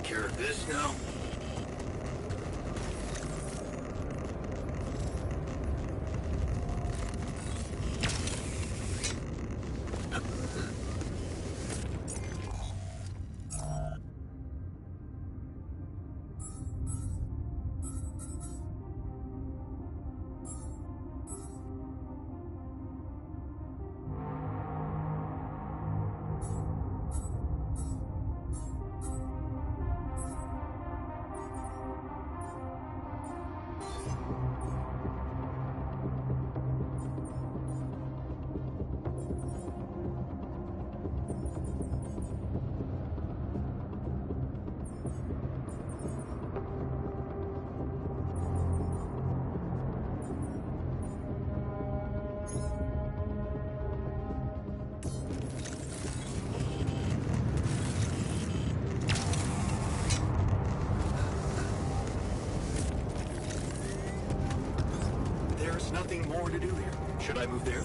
care of this now? There's nothing more to do here. Should I move there?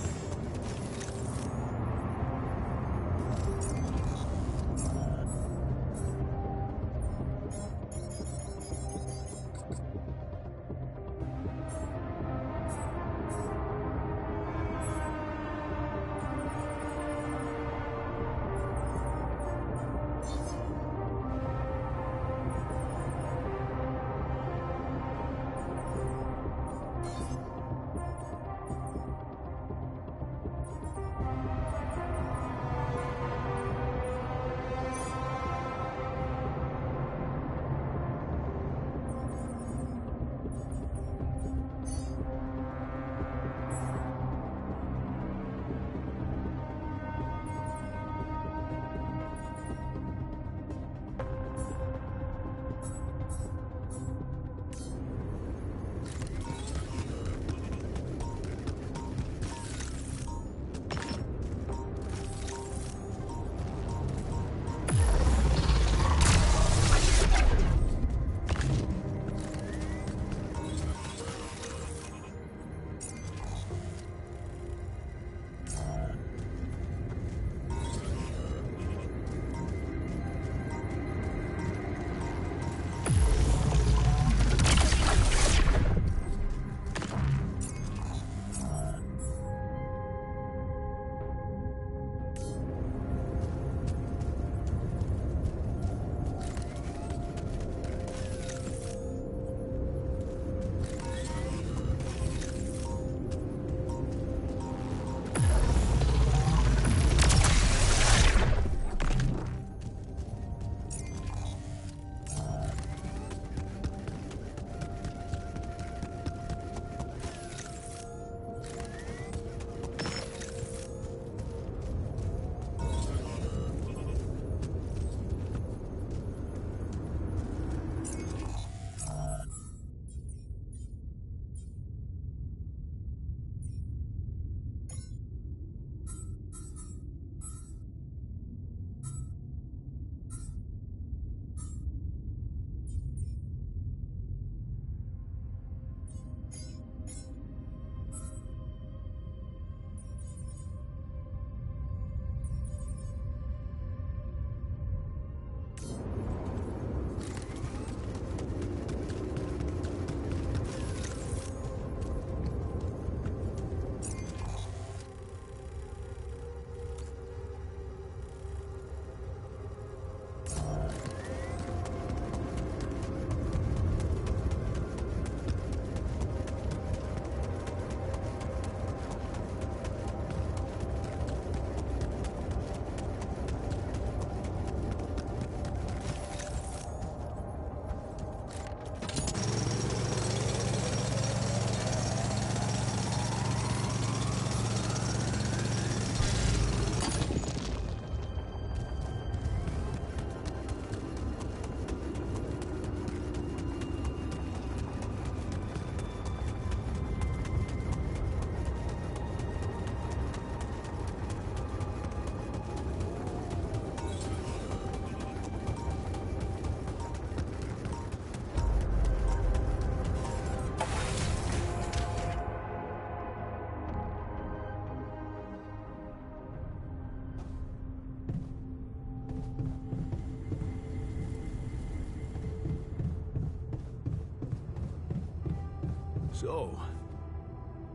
So,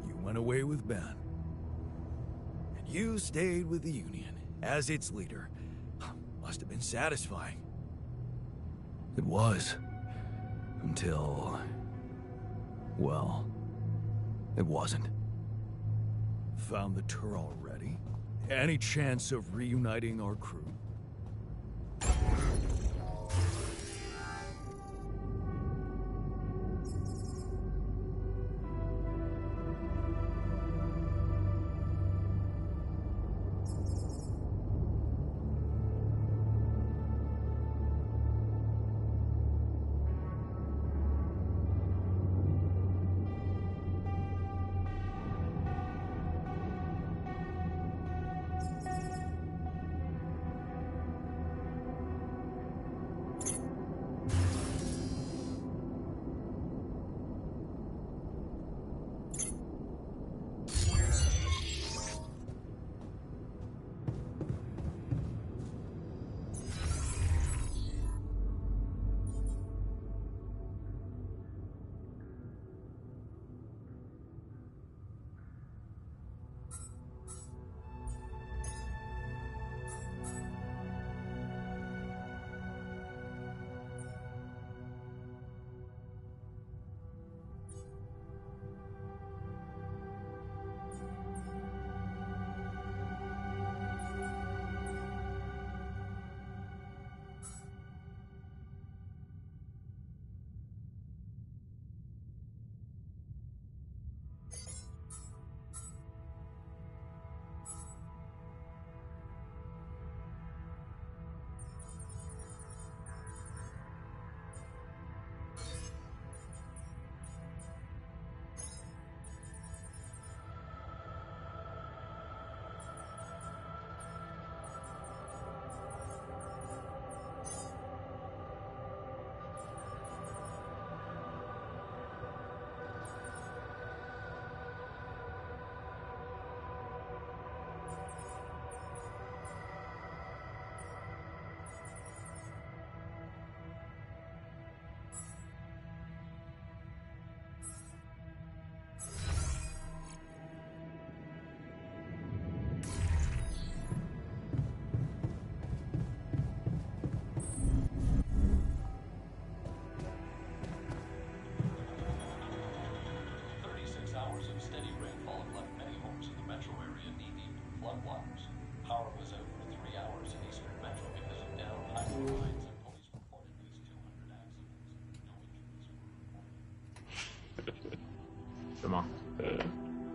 you went away with Ben. And you stayed with the Union as its leader. Must have been satisfying. It was. Until... well, it wasn't. Found the tour already? Any chance of reuniting our crew?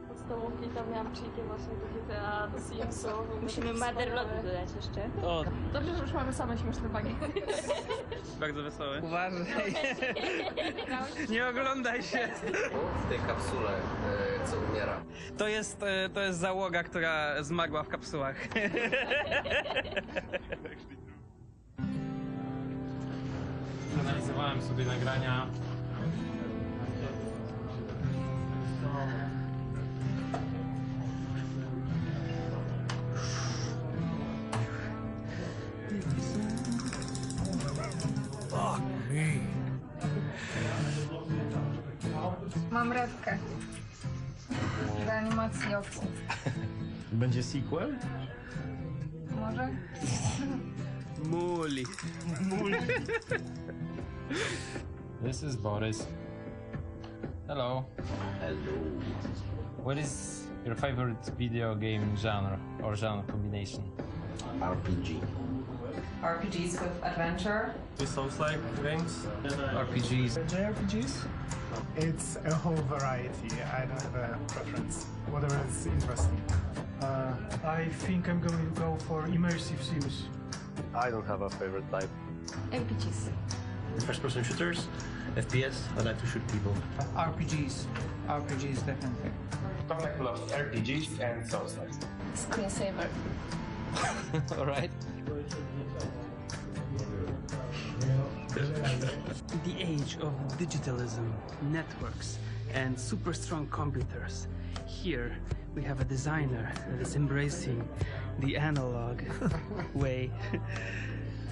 Podstawówki tam miałam cheaty właśnie do GTA, do Simsów. Musimy Motherloadu dodać jeszcze. O, Dobrze, że już mamy same śmieszne bagi. bardzo wesoły. Uważaj. Nie oglądaj się. W tej kapsule, co umiera. To jest załoga, która zmarła w kapsułach. Analizowałem sobie nagrania. Fuck me. Mam rewkę. Reanimacji oczu. Będzie sequel? Może? Muli. This is Boris. Hello. Hello. What is your favorite video game genre or genre combination? RPG. RPGs with adventure. The Souls-like games? RPGs. JRPGs? It's a whole variety. I don't have a preference. Whatever is interesting. I think I'm going to go for immersive sims. I don't have a favorite type. RPGs. First-person shooters, FPS. I like to shoot people. RPGs. RPGs, definitely. Tomek loves RPGs and Souls-like. Screensaver. All right. The age of digitalism, networks, and super strong computers. Here we have a designer that is embracing the analog way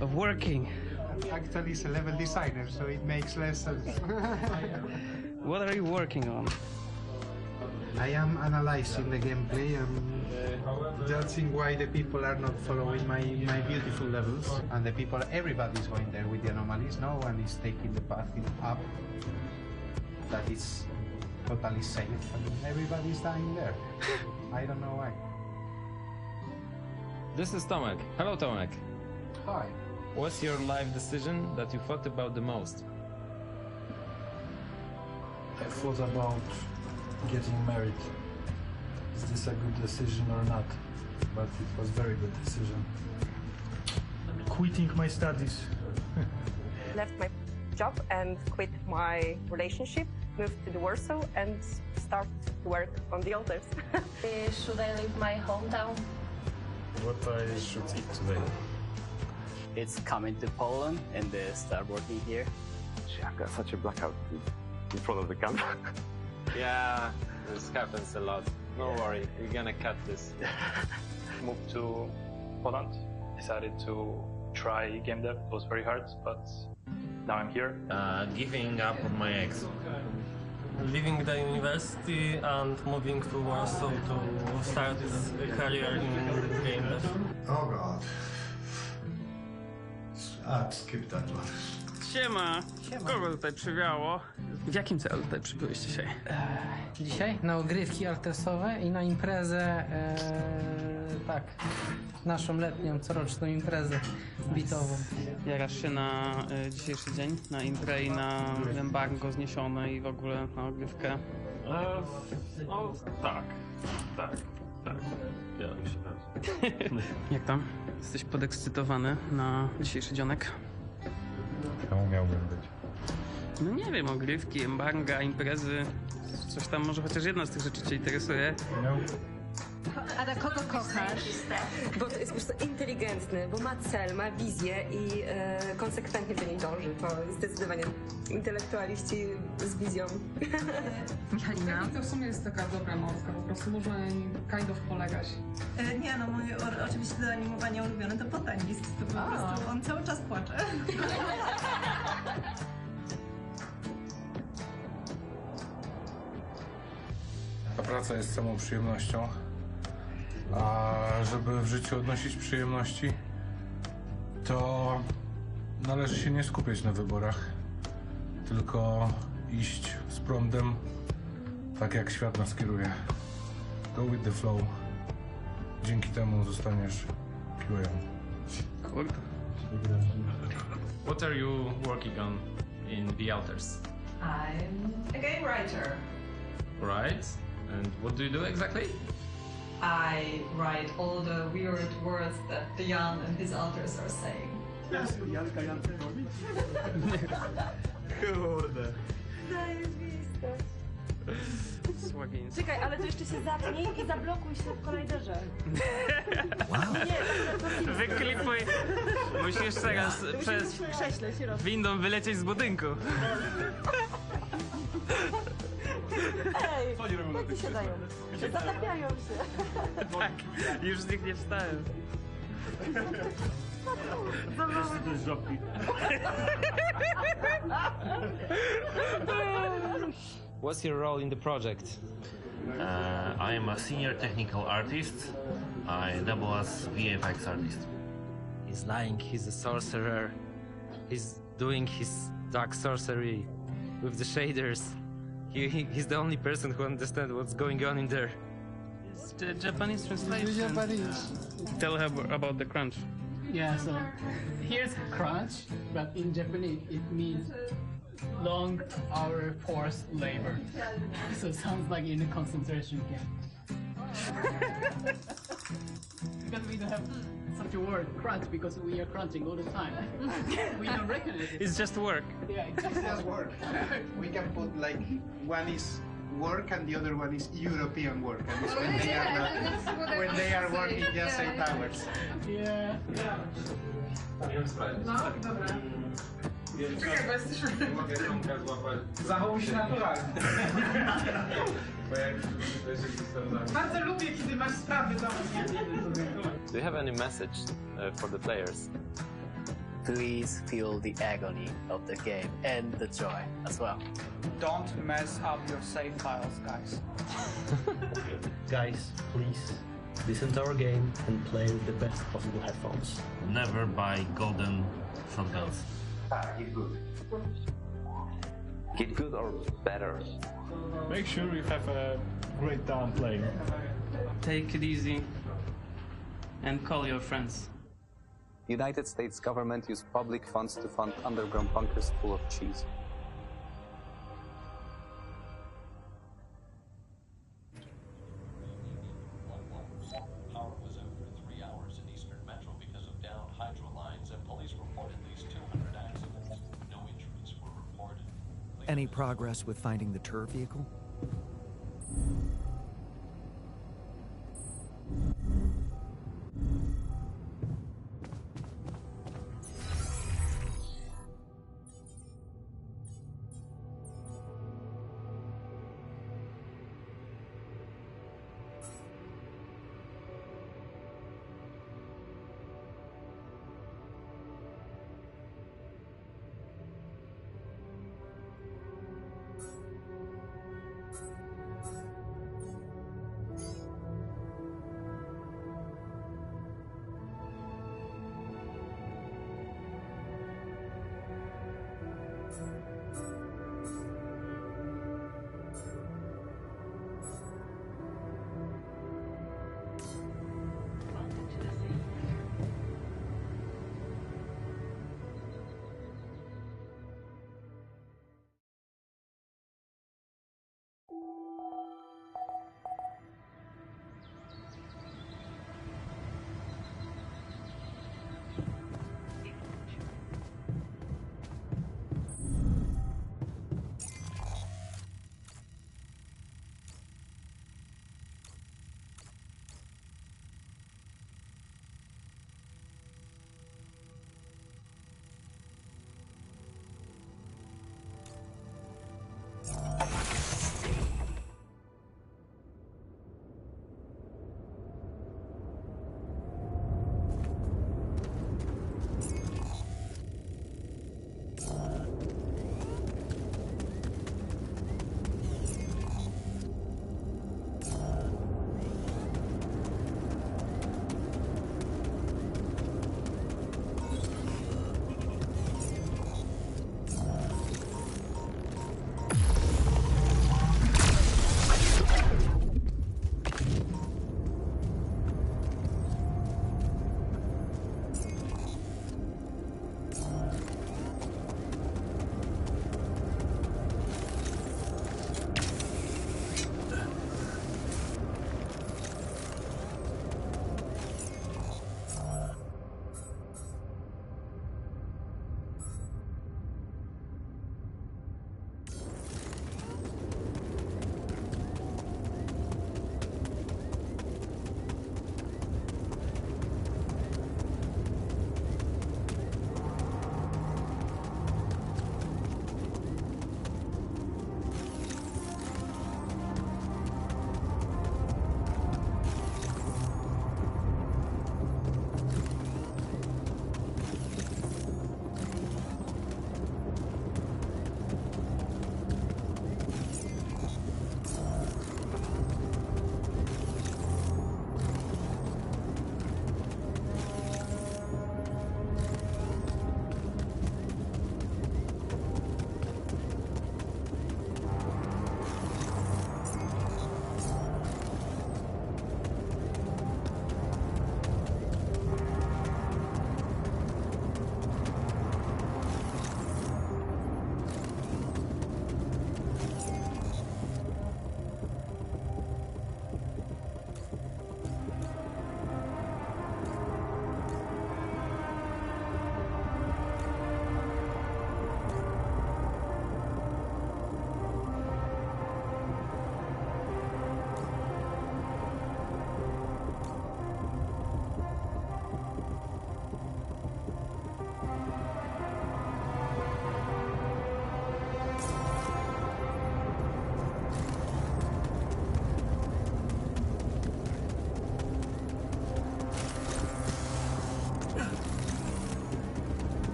of working. Actually, it's a level designer, so it makes less sense. What are you working on? I am analyzing the gameplay and judging why the people are not following my beautiful levels. And the people, everybody's going there with the anomalies. No one is taking the path up that is totally safe. And everybody's dying there. I don't know why. This is Tomek. Hello, Tomek. Hi. What's your life decision that you thought about the most? I thought about getting married. Is this a good decision or not? But it was a very good decision. Quitting my studies. Left my job and quit my relationship, moved to the Warsaw and start to work on the altars. Should I leave my hometown? What I should eat today? It's coming to Poland and start working here. I've got such a blackout in front of the camera. Yeah, this happens a lot. No worry, we're gonna cut this. Moved to Poland, decided to try game dev. It was very hard, but now I'm here. Giving up on my ex. Leaving the university and moving to Warsaw to start a career in game dev. Oh god. Skip that one. Siema. Kogo tutaj przywiało? W jakim celu tutaj przybyłeś dzisiaj? Dzisiaj na ogrywki artesowe i na imprezę, tak, naszą letnią, coroczną imprezę bitową. Jarasz się na dzisiejszy dzień, na imprę i na embargo zniesione i w ogóle na ogrywkę? No, tak. Ja się Jak tam? Jesteś podekscytowany na dzisiejszy dzionek? Czemu miałbym być? No nie wiem, ogrywki, embarga, imprezy, coś tam, może chociaż jedna z tych rzeczy cię interesuje. A kogo kochasz? Bo to jest po prostu inteligentny, bo ma cel, ma wizję i konsekwentnie do niej dąży. To jest zdecydowanie intelektualiści z wizją. Halina? To w sumie jest taka dobra mordka, po prostu można kind of polegać. Nie no, moje oczywiście do animowania ulubione to Botanist, to po prostu on cały czas płacze. Ta praca jest samą przyjemnością, a żeby w życiu odnosić przyjemności, to należy się nie skupiać na wyborach, tylko iść z prądem, tak jak świat nas kieruje. Go with the flow. Dzięki temu zostaniesz QA. Kurde. What are you working on in The Altars? I'm a game writer. Right? And what do you do exactly? I write all the weird words that the Jan and his altars are saying. Kurde. Zajebiste. Słagiński. Czekaj, ale to jeszcze się zapnij i zablokuj się w kolajderze. Wow. Nie, Wyklipuj. Musisz teraz przez windą wylecieć z budynku. Ej, jak się dają? Zatapiają się. Tak, już z nich nie wstałem. What's your role in the project? I am a senior technical artist. I double as VFX artist. He's lying, he's a sorcerer. He's doing his dark sorcery with the shaders. He's the only person who understands what's going on in there. It's the Japanese translation. The Japanese. Tell her about the crunch. Yeah, so here's crunch, but in Japanese it means long hour forced labor. So it sounds like in a concentration camp. Because we don't have such a word, crunch, because we are crunching all the time. We don't recognize it. It's just work. Yeah, it's just work. We can put like one is work and the other one is European work. And it's when they are not, when they are working just 8 hours. Yeah. No, dobra. Czekaj, bo jesteśmy... Zachowuj się naturalnie. Bardzo lubię, kiedy masz sprawy do mnie. Do you have any message for the players? please feel the agony of the game and the joy as well. Don't mess up your save files, guys. Guys, please listen to our game and play with the best possible headphones. Never buy golden shotguns. Get good. Get good or better. Make sure you have a great time playing. Take it easy and call your friends. United States government used public funds to fund underground bunkers full of cheese. Power was out for 3 hours in Eastern Metro because of downed hydro lines, and police reported at least 200 accidents. No injuries were reported. Any progress with finding the tour vehicle?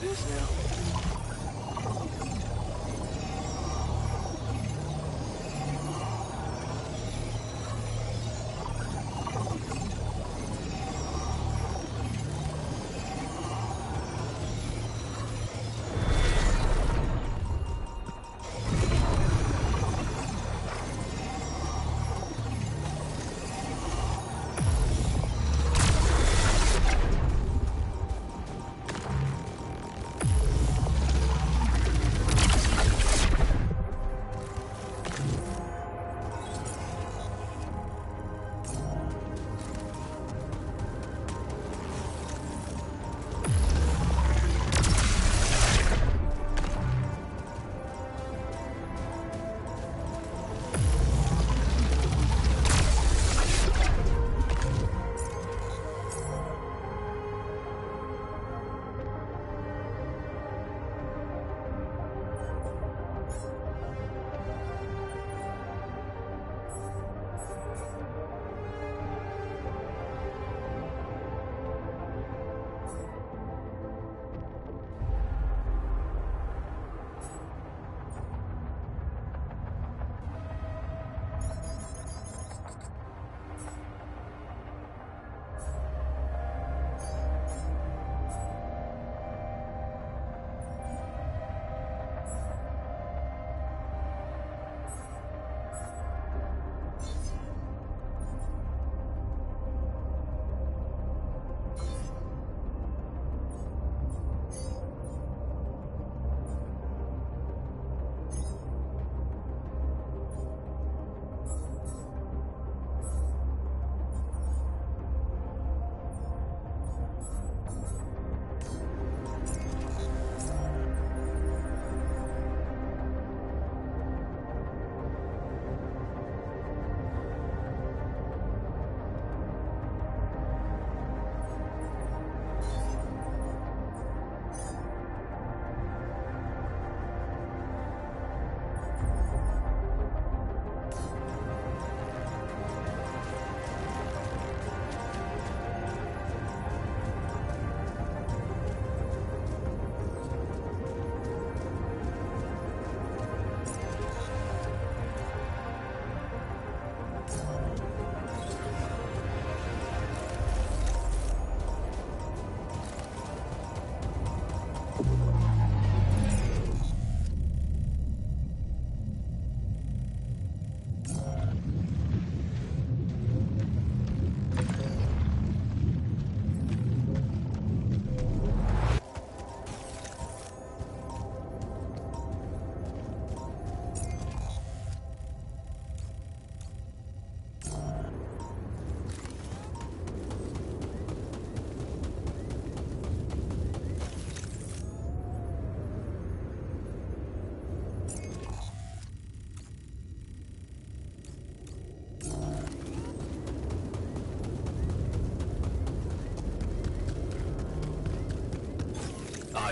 this now?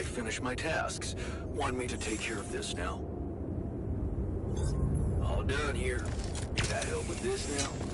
I finished my tasks. Want me to take care of this now? All done here. Can I help with this now?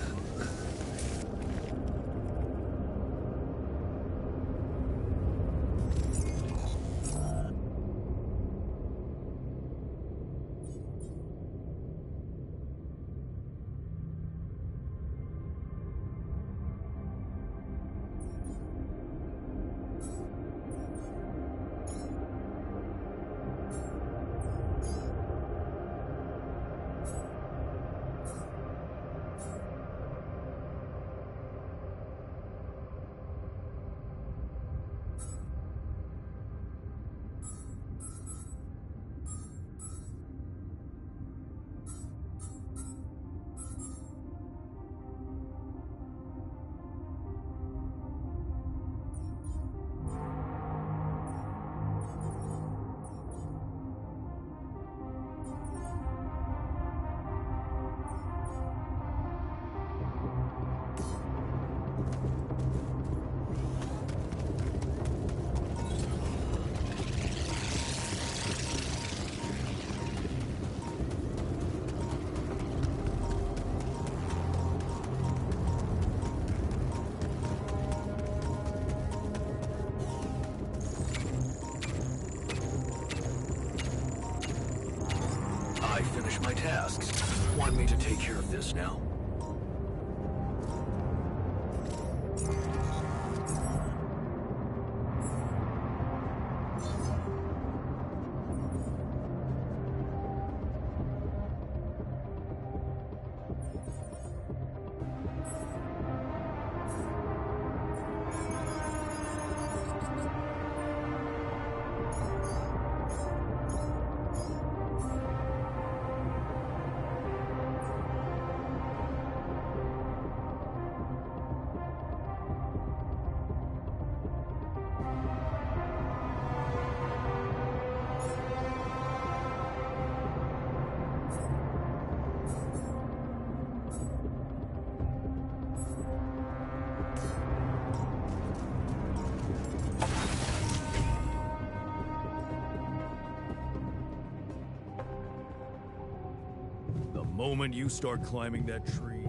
take care of this now. The moment you start climbing that tree,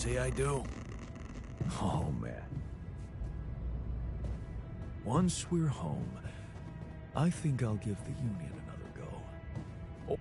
say I do? Oh, man. Once we're home, I think I'll give the Union another go. Oh.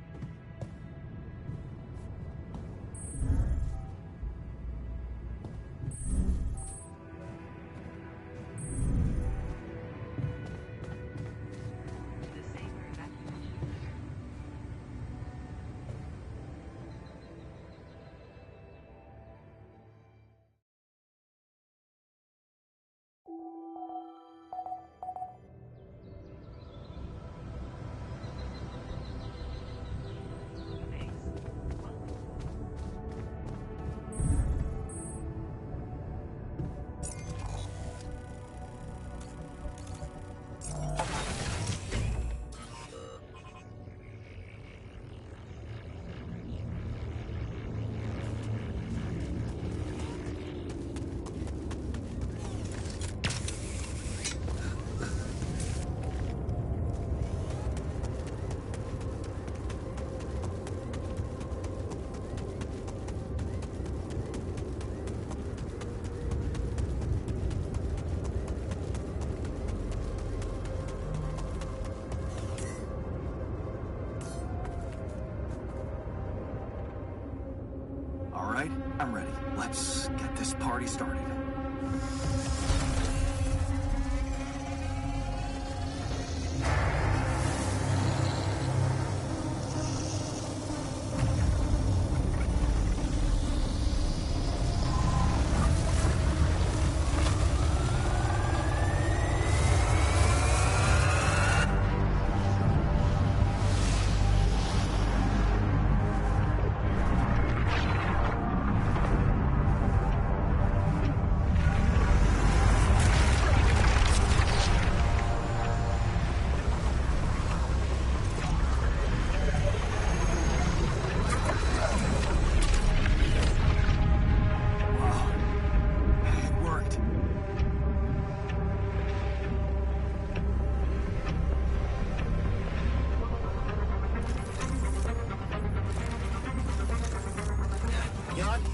All right, I'm ready. Let's get this party started.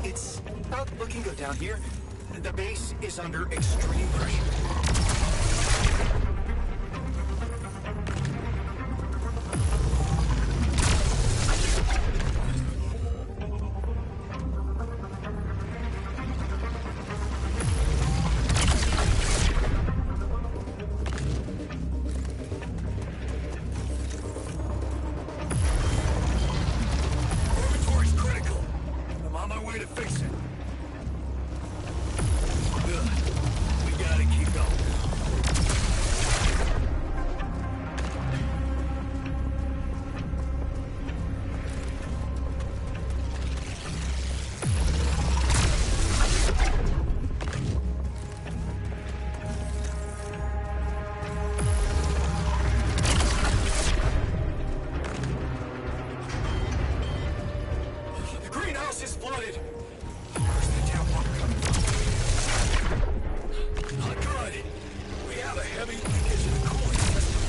It's not looking good down here. The base is under extreme pressure. Inventory's critical. I'm on my way to fix it. Good. We gotta keep going. The greenhouse is flooded. Where's the tap water coming from? Not good. We have a heavy leakage in the cooling system.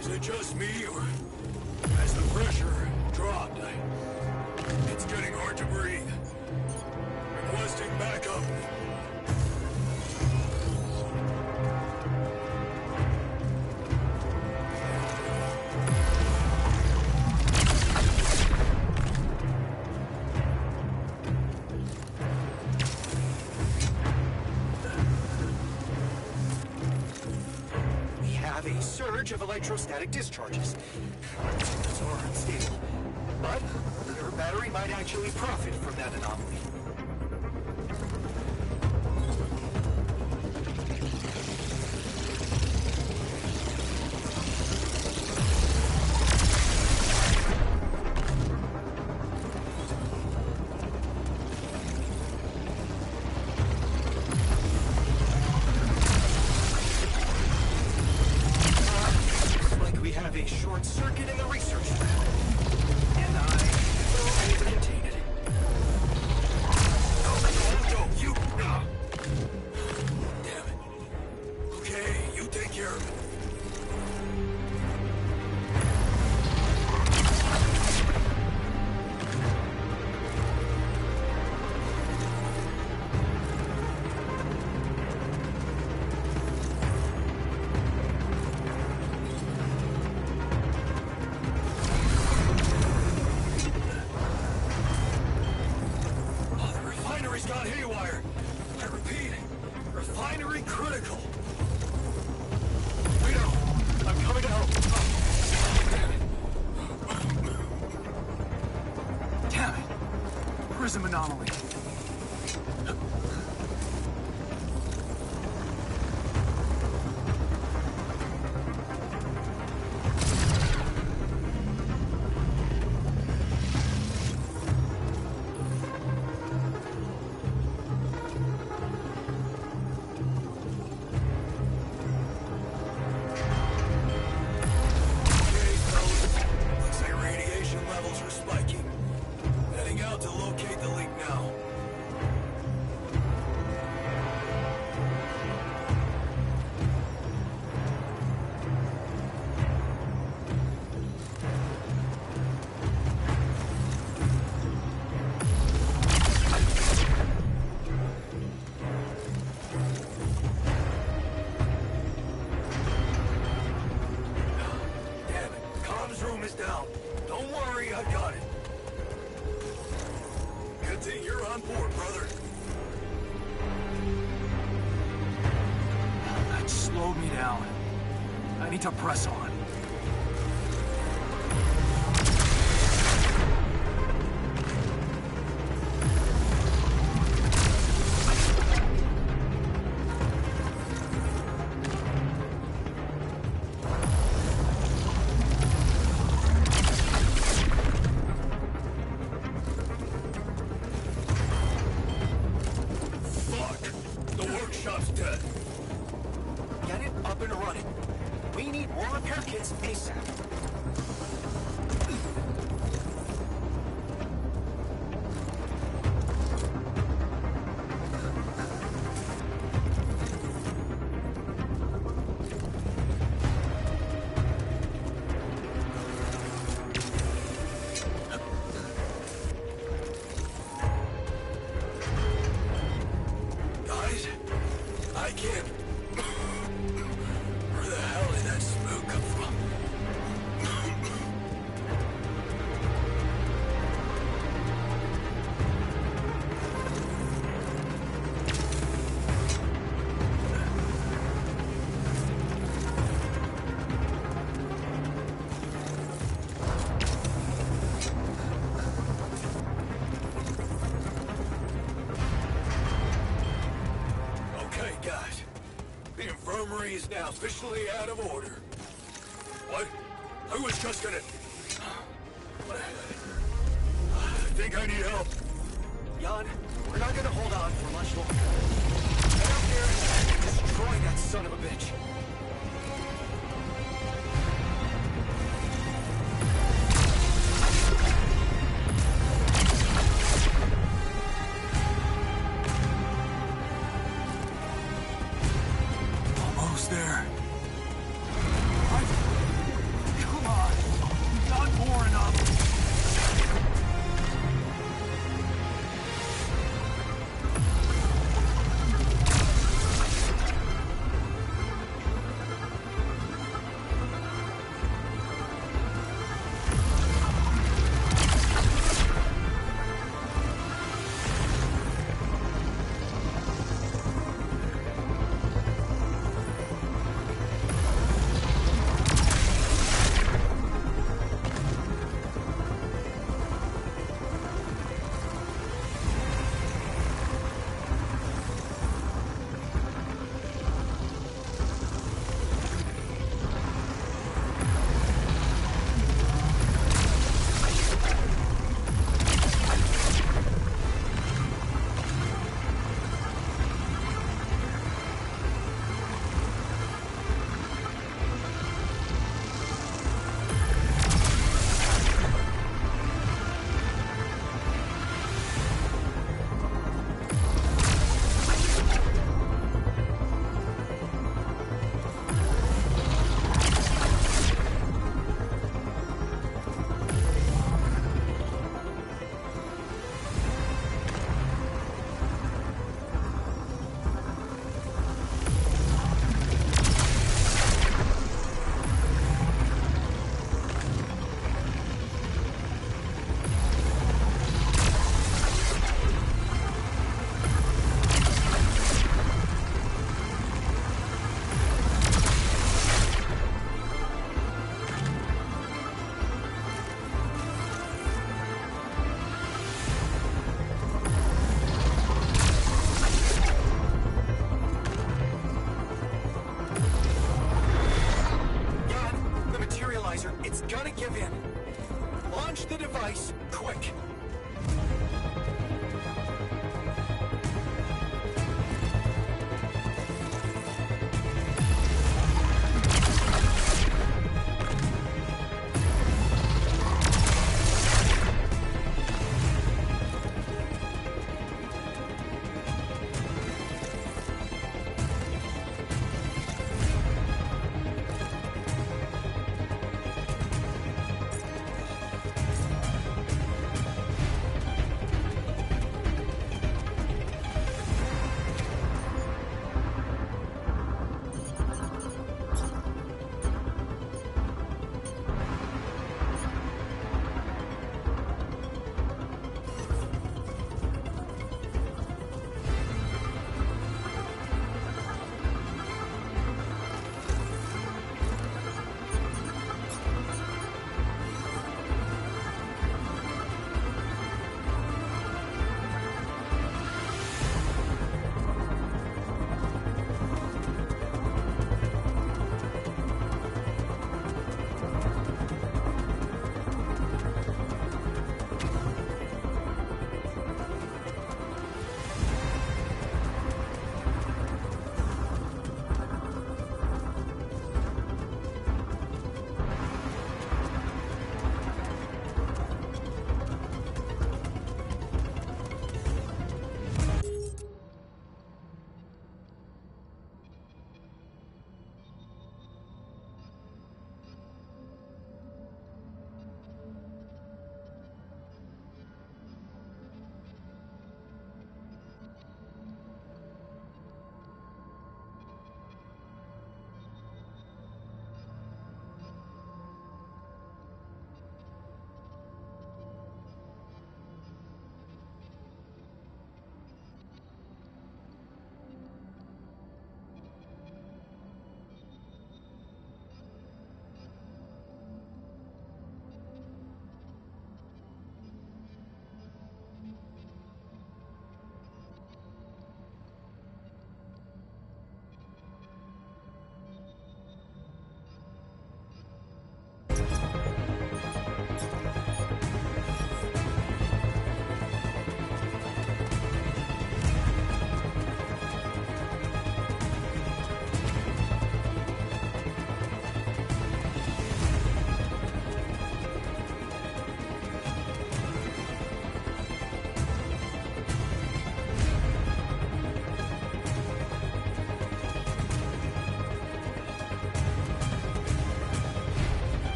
Is it just me, or has the pressure dropped? It's getting hard to breathe. Requesting backup. We have a surge of electrostatic discharges. Those are unstable, but your battery might actually profit from that anomaly. have a short circuit in the research lab. And I will contain it. No, you... Damn it. Okay, you take care of it. Gone haywire. I repeat, refinery critical. Wait up. I'm coming to help. Damn it. Prism anomaly. Down. Don't worry, I got it. Good thing you're on board, brother. That slowed me down. I need to press on. Dead. Get it up and running. We need more repair kits ASAP. I can't. Where the hell did that smoke come from? Guys, the infirmary is now officially out of order. What? I was just gonna... I think I need help. Jan, we're not gonna hold on for much longer. Get out there and destroy that son of a bitch. There. Come on. We've got more enough. gonna give in. Launch the device, quick.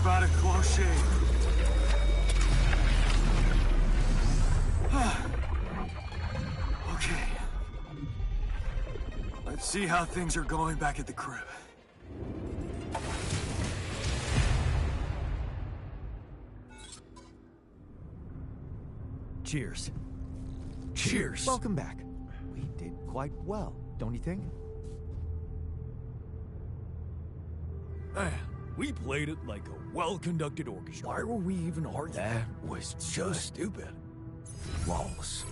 about a close shave. Okay. Let's see how things are going back at the crib. Cheers. Cheers. Welcome back. We did quite well, don't you think? Man, we played it like a well-conducted orchestra. Why were we even arguing? That was just Stupid. flawless.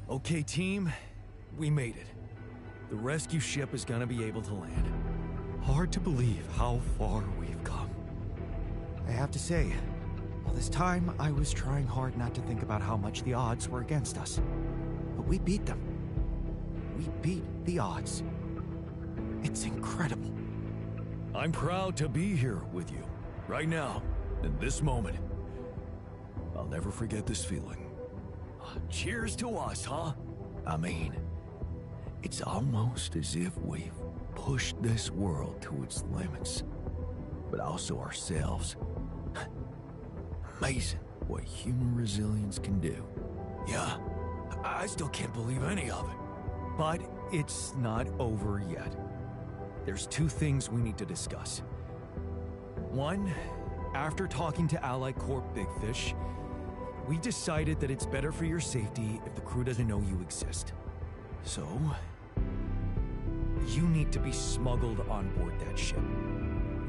Okay, team, we made it. The rescue ship is gonna be able to land. Hard to believe how far we've come. I have to say, all this time I was trying hard not to think about how much the odds were against us. But we beat them. We beat the odds. It's incredible. I'm proud to be here with you, right now, in this moment. I'll never forget this feeling. Cheers to us, huh? I mean, it's almost as if we've pushed this world to its limits, but also ourselves. Amazing what human resilience can do. Yeah, I still can't believe any of it. But it's not over yet. There's two things we need to discuss. One, after talking to Allied Corp Big Fish, we decided that it's better for your safety if the crew doesn't know you exist. So, you need to be smuggled on board that ship.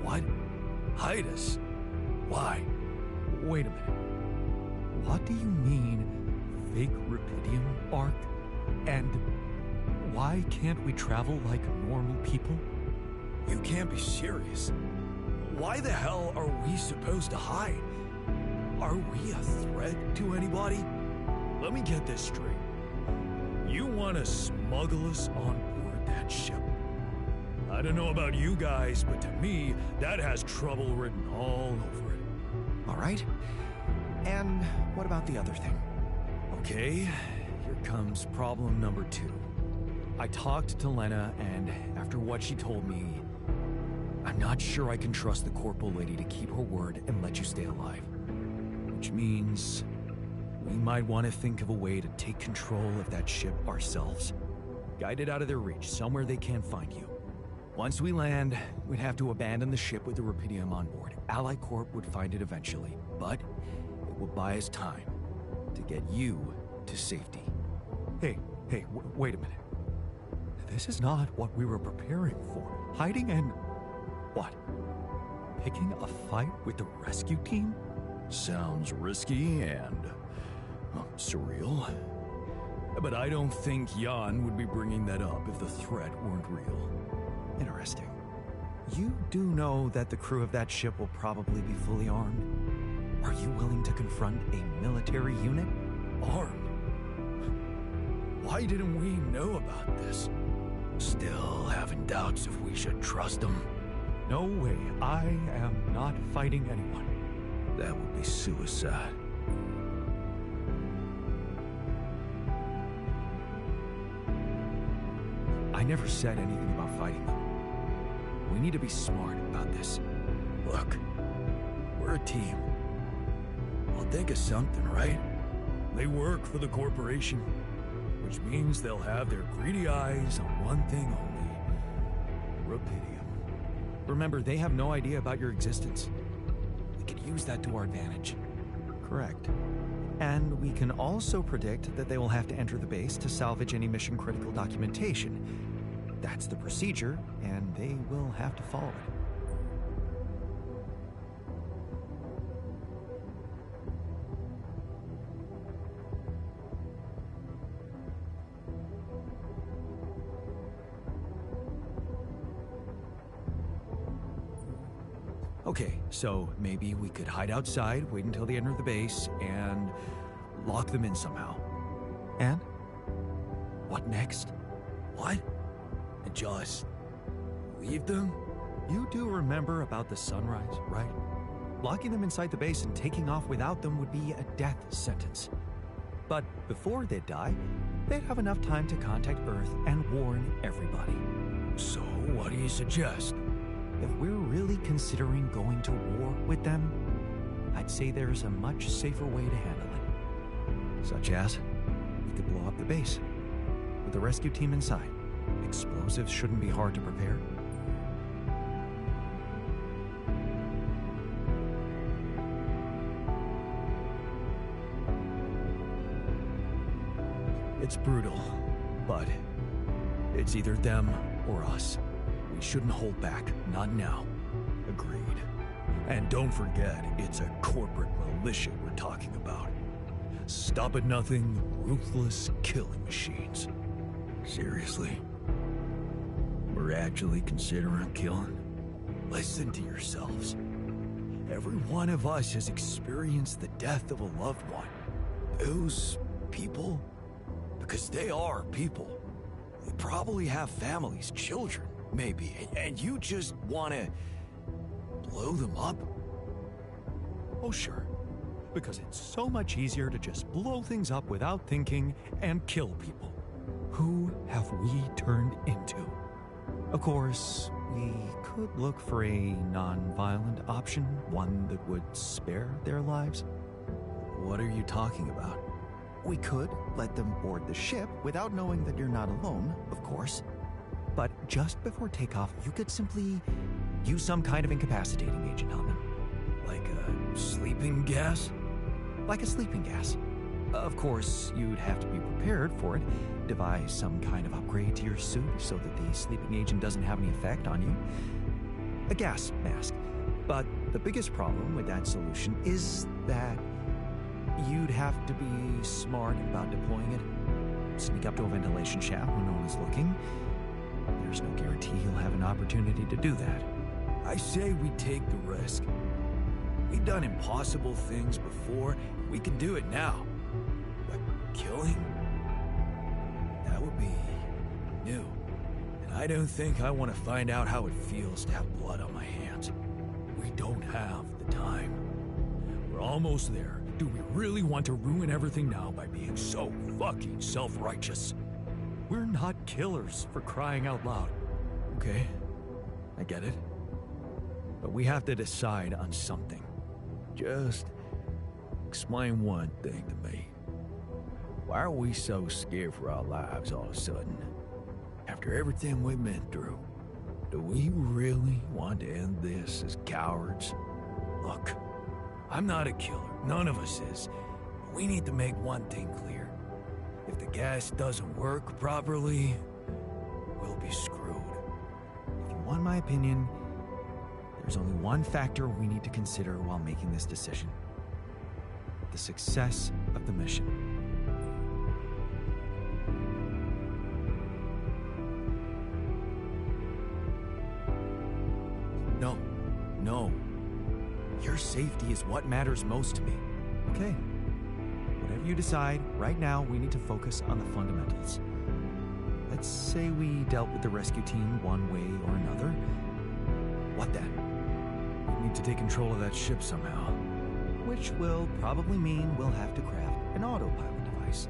What? Hide us? Why? Wait a minute. What do you mean, fake Rapidium arc? And why can't we travel like normal people? You can't be serious. Why the hell are we supposed to hide? Are we a threat to anybody? Let me get this straight. You want to smuggle us on board that ship? I don't know about you guys, but to me, that has trouble written all over it. All right. And what about the other thing? Okay, here comes problem number 2. I talked to Lena, and after what she told me, I'm not sure I can trust the corporal lady to keep her word and let you stay alive. Which means we might want to think of a way to take control of that ship ourselves. Guide it out of their reach, somewhere they can't find you. Once we land, we'd have to abandon the ship with the Rapidium on board. Allied Corp would find it eventually, but it will buy us time to get you to safety. Hey, wait a minute. This is not what we were preparing for. Hiding and... what? Picking a fight with the rescue team? Sounds risky and... surreal. But I don't think Jan would be bringing that up if the threat weren't real. Interesting. You do know that the crew of that ship will probably be fully armed? Are you willing to confront a military unit? Armed? Why didn't we know about this? Still having doubts if we should trust them. No way. I am not fighting anyone. That would be suicide. I never said anything about fighting them. We need to be smart about this. Look, we're a team. We'll think of something, right? They work for the corporation, which means they'll have their greedy eyes on one thing only: Rapidium. Remember, they have no idea about your existence. We could use that to our advantage. Correct. And we can also predict that they will have to enter the base to salvage any mission-critical documentation. That's the procedure, and they will have to follow it. Okay, so maybe we could hide outside, wait until they enter the base, and lock them in somehow. And? What next? What? And just leave them? You do remember about the sunrise, right? Locking them inside the base and taking off without them would be a death sentence. But before they die, they'd have enough time to contact Earth and warn everybody. So what do you suggest? If we're really considering going to war with them, I'd say there's a much safer way to handle it. Such as, we could blow up the base with the rescue team inside. Explosives shouldn't be hard to prepare. It's brutal, but it's either them or us. We shouldn't hold back, not now. Agreed. And don't forget, it's a corporate militia we're talking about. stop-at-nothing, ruthless killing machines. Seriously? We're actually considering killing? Listen to yourselves. Every one of us has experienced the death of a loved one. Those people, because they are people, they probably have families, children, maybe, and you just want to blow them up? Oh, sure. Because it's so much easier to just blow things up without thinking and kill people. Who have we turned into? Of course, we could look for a non-violent option, one that would spare their lives. What are you talking about? We could let them board the ship without knowing that you're not alone, of course. But just before takeoff, you could simply use some kind of incapacitating agent on them. Like a sleeping gas? Like a sleeping gas. Of course, you'd have to be prepared for it. Devise some kind of upgrade to your suit so that the sleeping agent doesn't have any effect on you. A gas mask. But the biggest problem with that solution is that you'd have to be smart about deploying it. Sneak up to a ventilation shaft when no one is looking. There's no guarantee you'll have an opportunity to do that. I say we take the risk. We've done impossible things before. We can do it now. But killing? That would be new. And I don't think I want to find out how it feels to have blood on my hands. We don't have the time. We're almost there. Do we really want to ruin everything now by being so fucking self-righteous? We're not killers, for crying out loud. Okay, I get it. But we have to decide on something. Just explain one thing to me. Why are we so scared for our lives all of a sudden? After everything we've been through, do we really want to end this as cowards? Look, I'm not a killer. None of us is. But we need to make one thing clear. If the gas doesn't work properly, we'll be screwed. If you want my opinion, there's only one factor we need to consider while making this decision. The success of the mission. No. Your safety is what matters most to me. Okay. Whatever you decide, right now we need to focus on the fundamentals. Let's say we dealt with the rescue team one way or another. What then? We need to take control of that ship somehow. Which will probably mean we'll have to craft an autopilot device,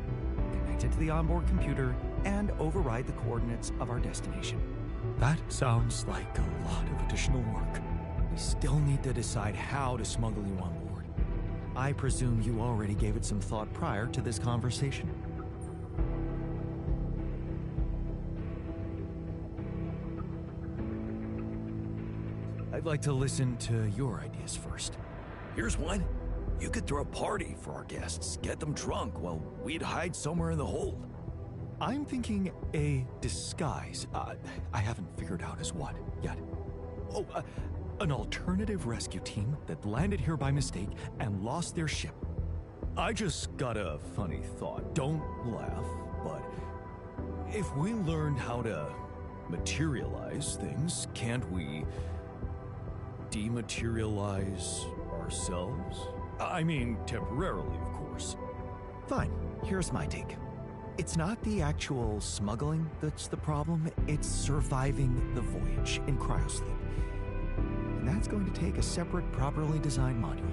connect it to the onboard computer, and override the coordinates of our destination. That sounds like a lot of additional work. We still need to decide how to smuggle you on board. I presume you already gave it some thought prior to this conversation. I'd like to listen to your ideas first. Here's one. You could throw a party for our guests, get them drunk while we'd hide somewhere in the hold. I'm thinking a disguise. I haven't figured out as what yet. Oh, an alternative rescue team that landed here by mistake and lost their ship. I just got a funny thought. Don't laugh, but if we learned how to materialize things, can't we dematerialize ourselves? I mean, temporarily, of course. Fine, here's my take. It's not the actual smuggling that's the problem, it's surviving the voyage in cryosleep. And that's going to take a separate, properly designed module.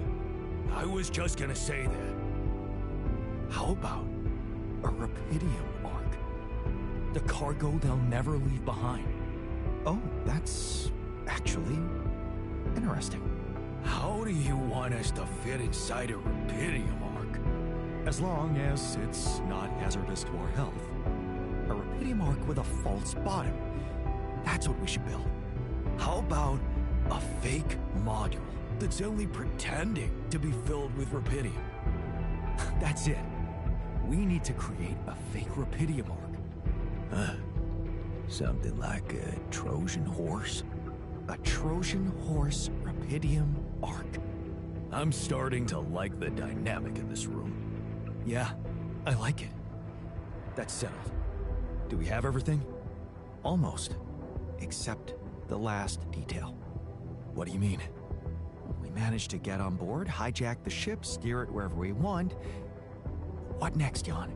I was just gonna say that. How about a Rapidium arc? The cargo they'll never leave behind. Oh, that's actually interesting. How do you want us to fit inside a Rapidium arc? As long as it's not hazardous to our health. A Rapidium arc with a false bottom. That's what we should build. How about a fake module that's only pretending to be filled with Rapidium? That's it. We need to create a fake Rapidium arc. Something like a Trojan horse? A Trojan horse Rapidium arc. I'm starting to like the dynamic in this room. Yeah, I like it. That's settled. Do we have everything? Almost. Except the last detail. What do you mean? We managed to get on board, hijack the ship, steer it wherever we want. What next, Jan?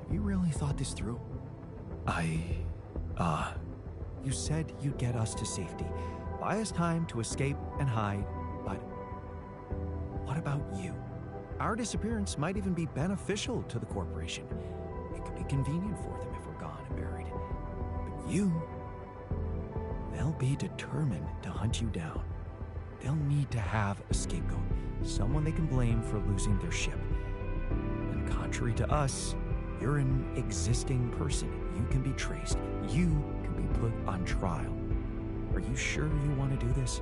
Have you really thought this through? You said you'd get us to safety, buy us time to escape and hide, but what about you? Our disappearance might even be beneficial to the corporation. It could be convenient for them if we're gone and buried. But you, they'll be determined to hunt you down. They'll need to have a scapegoat, someone they can blame for losing their ship. And contrary to us, you're an existing person. You can be traced. You can be put on trial. Are you sure you want to do this?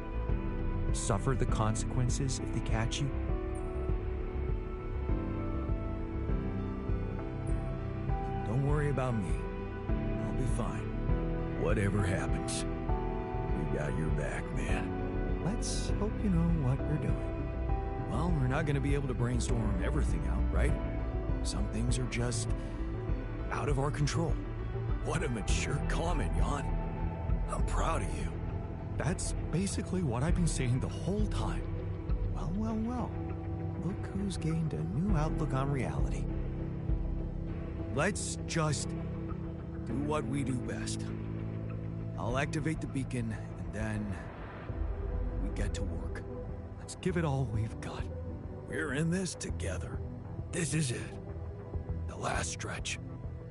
Suffer the consequences if they catch you? Don't worry about me. I'll be fine. Whatever happens, we got your back, man. Let's hope you know what you're doing. Well, we're not going to be able to brainstorm everything out, right? Some things are just out of our control. What a mature comment, Jan. I'm proud of you. That's basically what I've been saying the whole time. Well, well, well. Look who's gained a new outlook on reality. Let's just do what we do best. I'll activate the beacon, and then we get to work. Let's give it all we've got. We're in this together. This is it. The last stretch.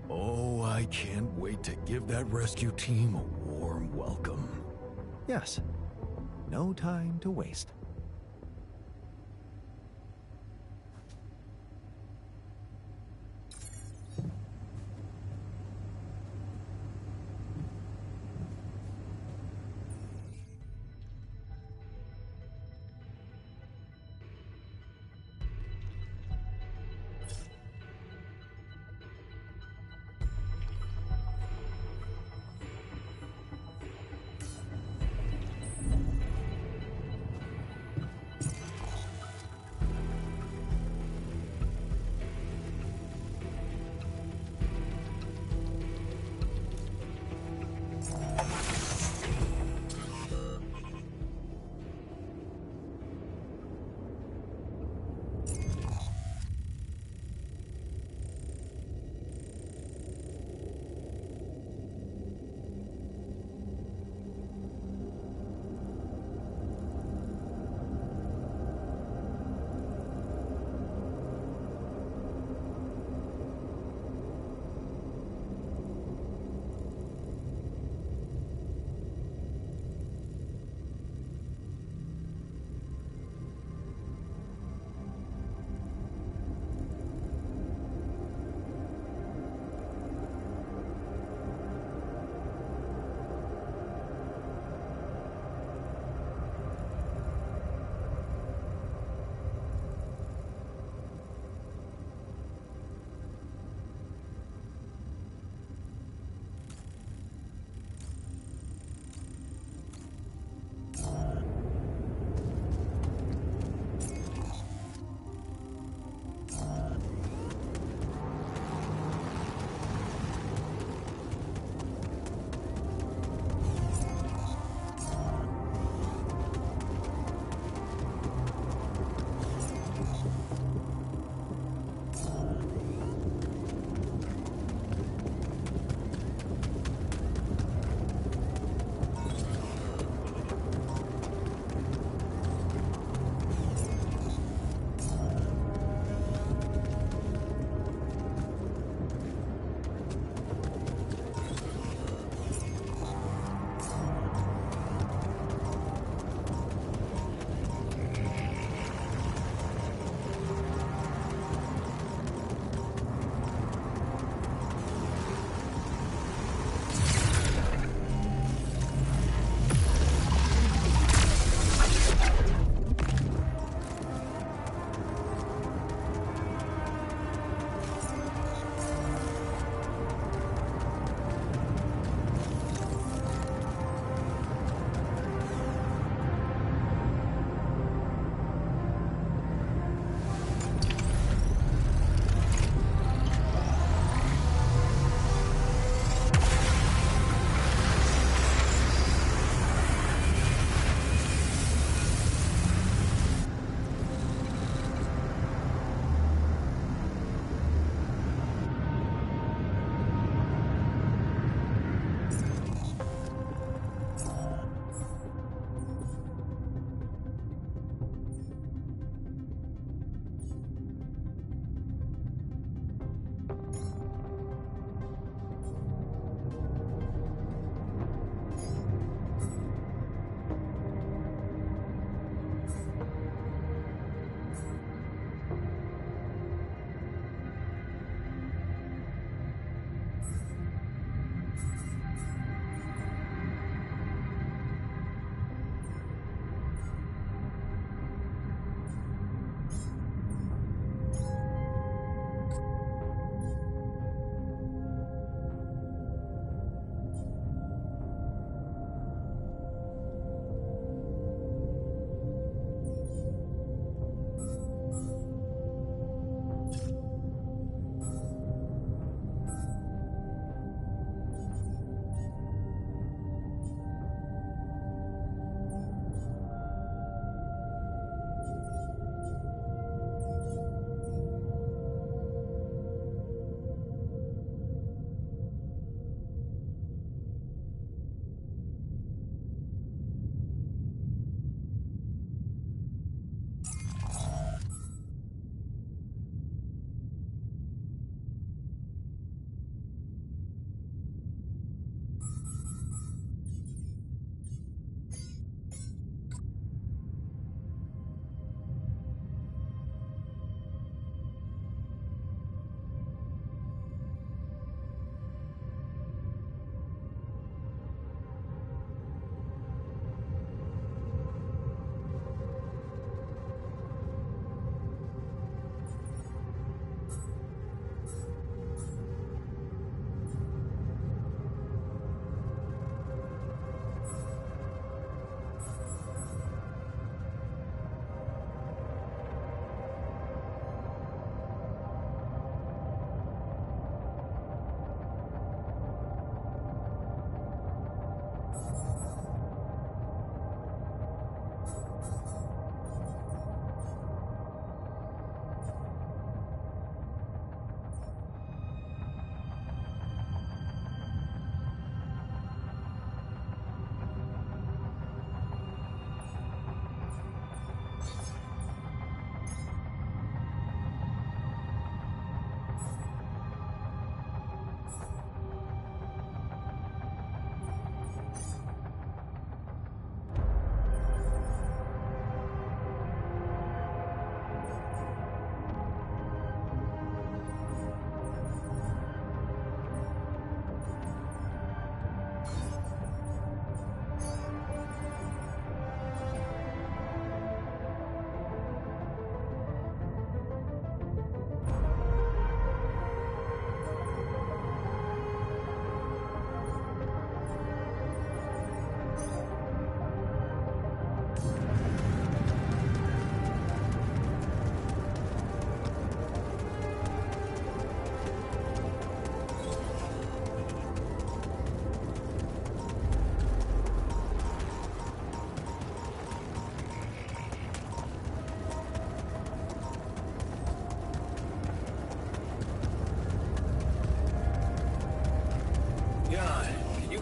Oh, I can't wait to give that rescue team a warm welcome. Yes. No time to waste.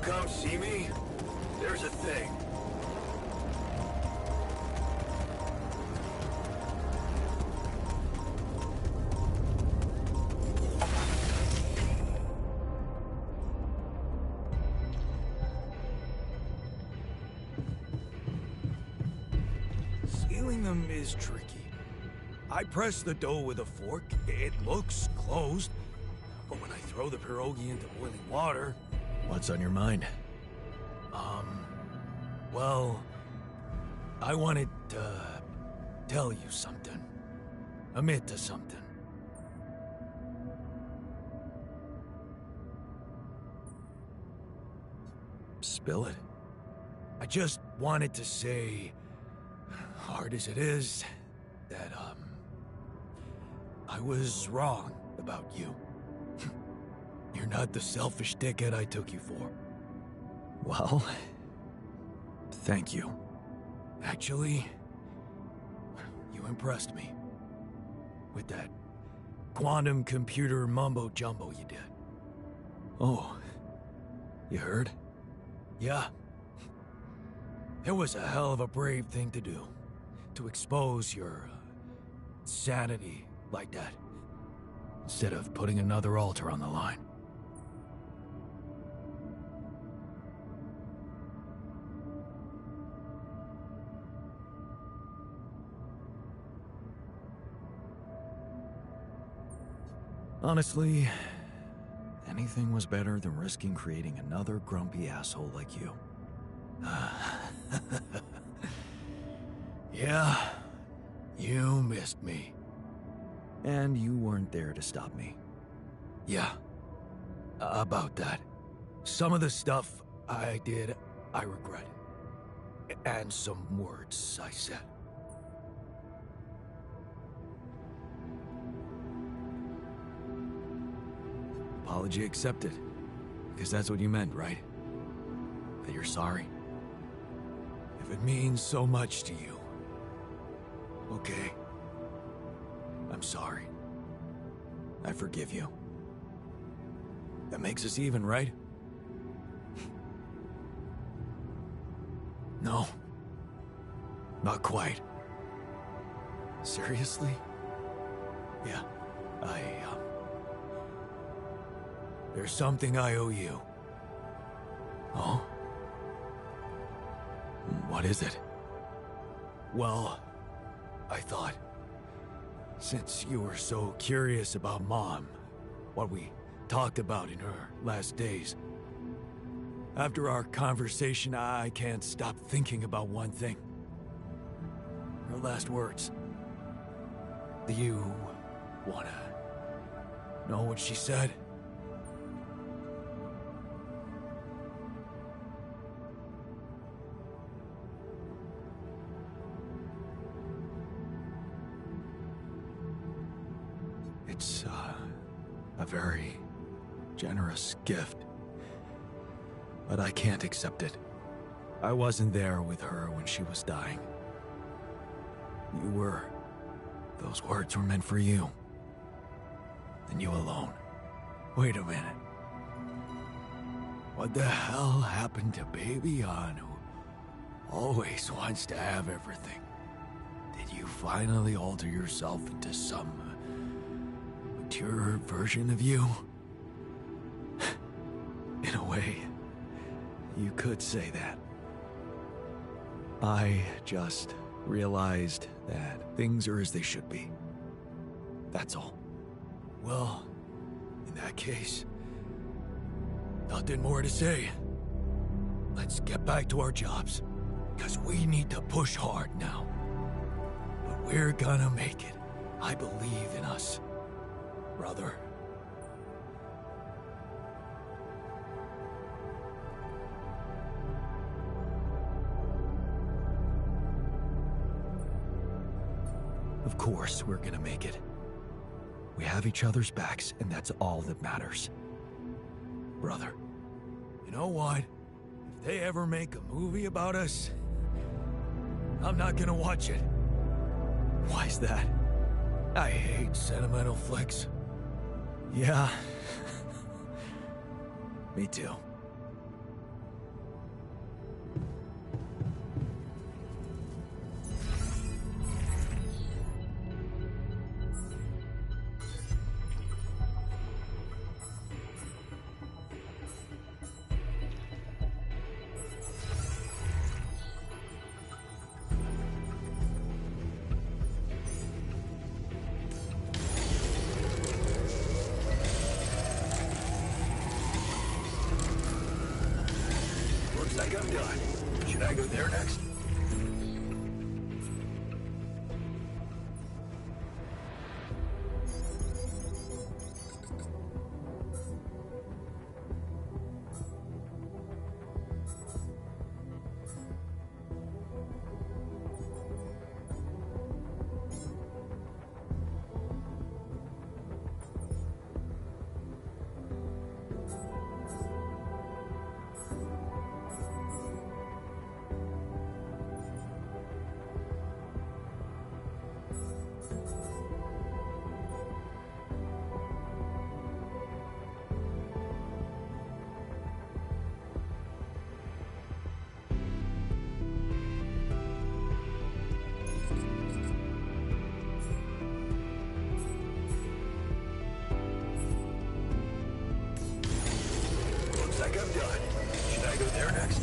come see me? There's a thing. Sealing them is tricky. I press the dough with a fork, it looks closed, but when I throw the pierogi into boiling water... What's on your mind? Well, I wanted to tell you something. Admit to something. Spill it. I just wanted to say, hard as it is, that, I was wrong about you. You're not the selfish dickhead I took you for. Well, thank you. Actually, you impressed me. With that quantum computer mumbo-jumbo you did. Oh, you heard? Yeah. It was a hell of a brave thing to do. To expose your sanity like that. Instead of putting another altar on the line. Honestly, anything was better than risking creating another grumpy asshole like you. Yeah, you missed me. And you weren't there to stop me. Yeah, about that. Some of the stuff I did, I regret. And some words I said. Apology accepted. Because that's what you meant, right? That you're sorry? If it means so much to you. Okay. I'm sorry. I forgive you. That makes us even, right? No. Not quite. Seriously? Yeah. There's something I owe you. Oh? What is it? Well, I thought, since you were so curious about Mom, what we talked about in her last days, after our conversation, I can't stop thinking about one thing. Her last words. Do you wanna know what she said? It's, a very generous gift. But I can't accept it. I wasn't there with her when she was dying. You were. Those words were meant for you. And you alone. Wait a minute. What the hell happened to Baby An, who always wants to have everything? Did you finally alter yourself into some mature version of you? In a way, you could say that. I just realized that things are as they should be. That's all. Well, in that case, nothing more to say. Let's get back to our jobs, because we need to push hard now. But we're gonna make it. I believe in us, brother. Of course we're gonna make it. We have each other's backs, and that's all that matters. Brother. You know what? If they ever make a movie about us, I'm not gonna watch it. Why's that? I hate sentimental flicks. Yeah. Me too. I'm done. Should I go there next? Looks like I'm done. Should I go there next?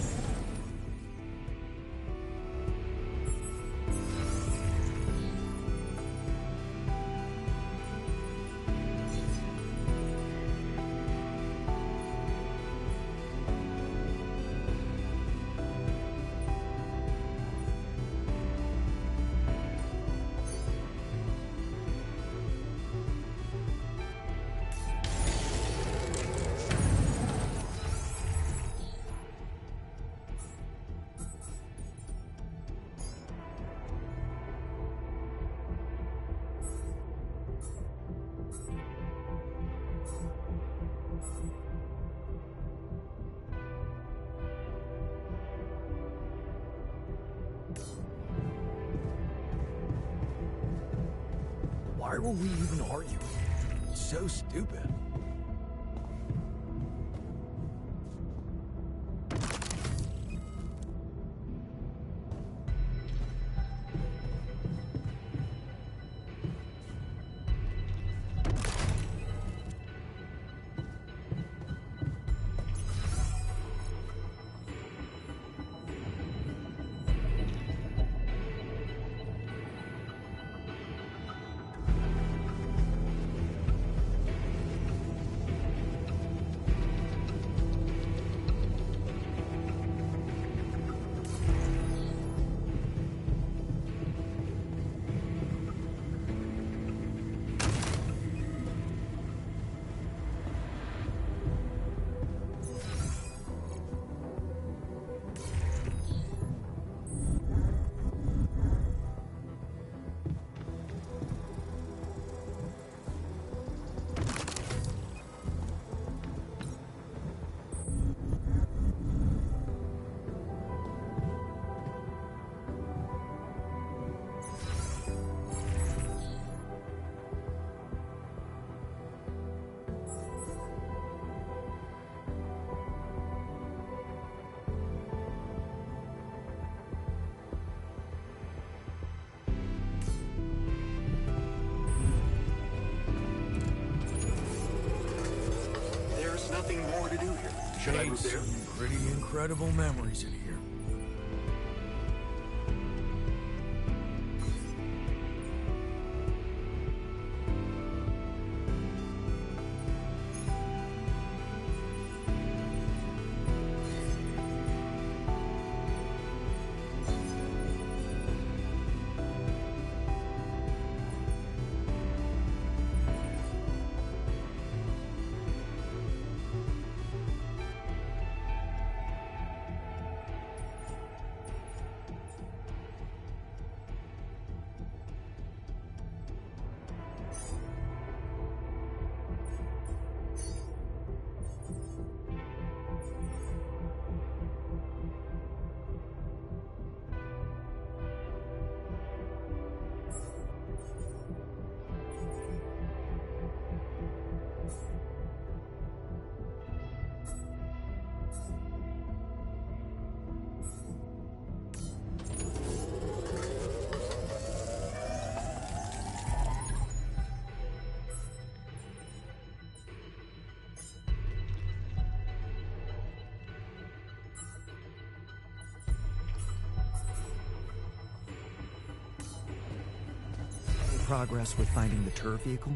Why were we even arguing? It's so stupid. Nothing more to do here. Should I move there? Some pretty incredible memories in here. Progress with finding the turf vehicle?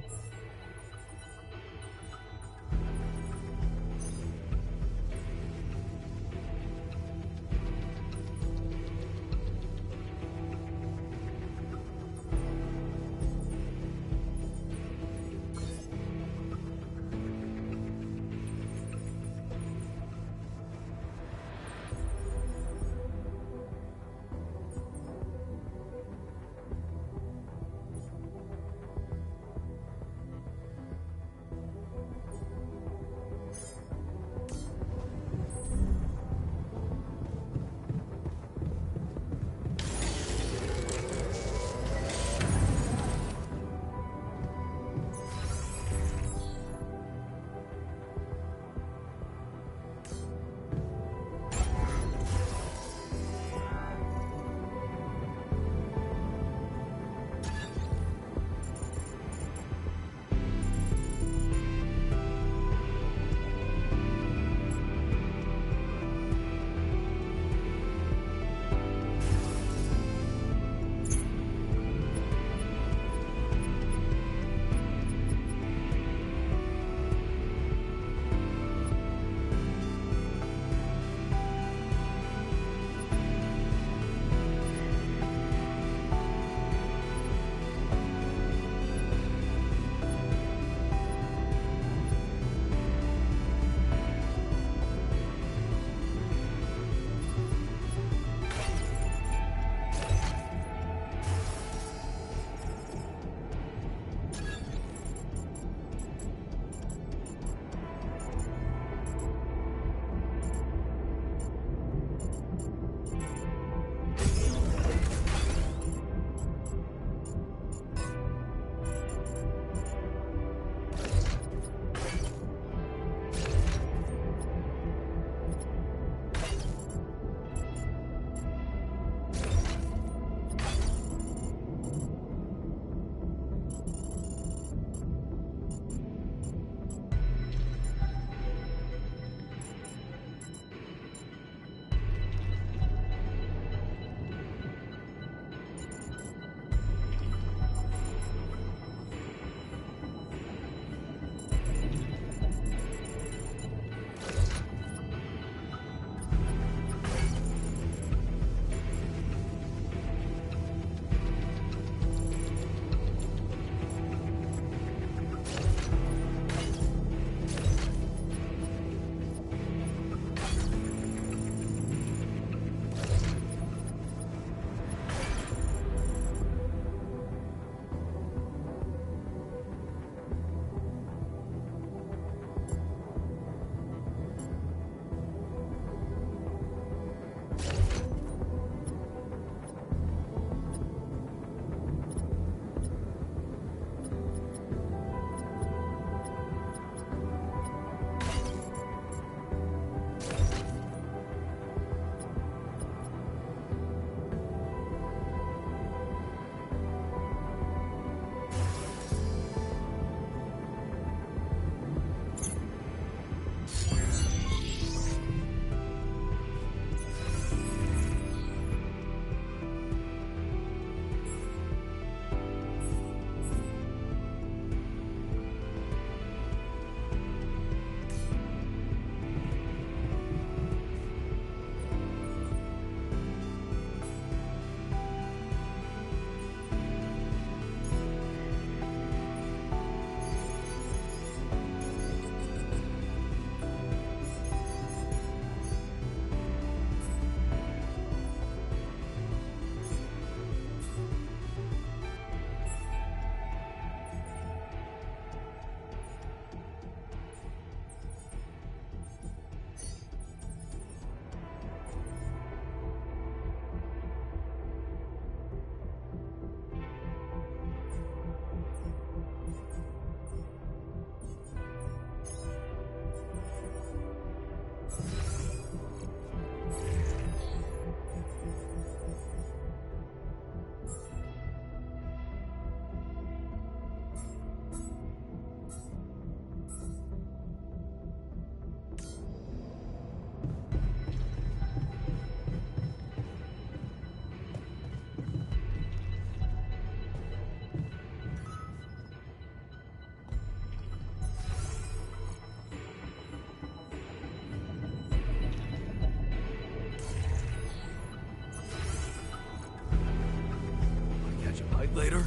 Later.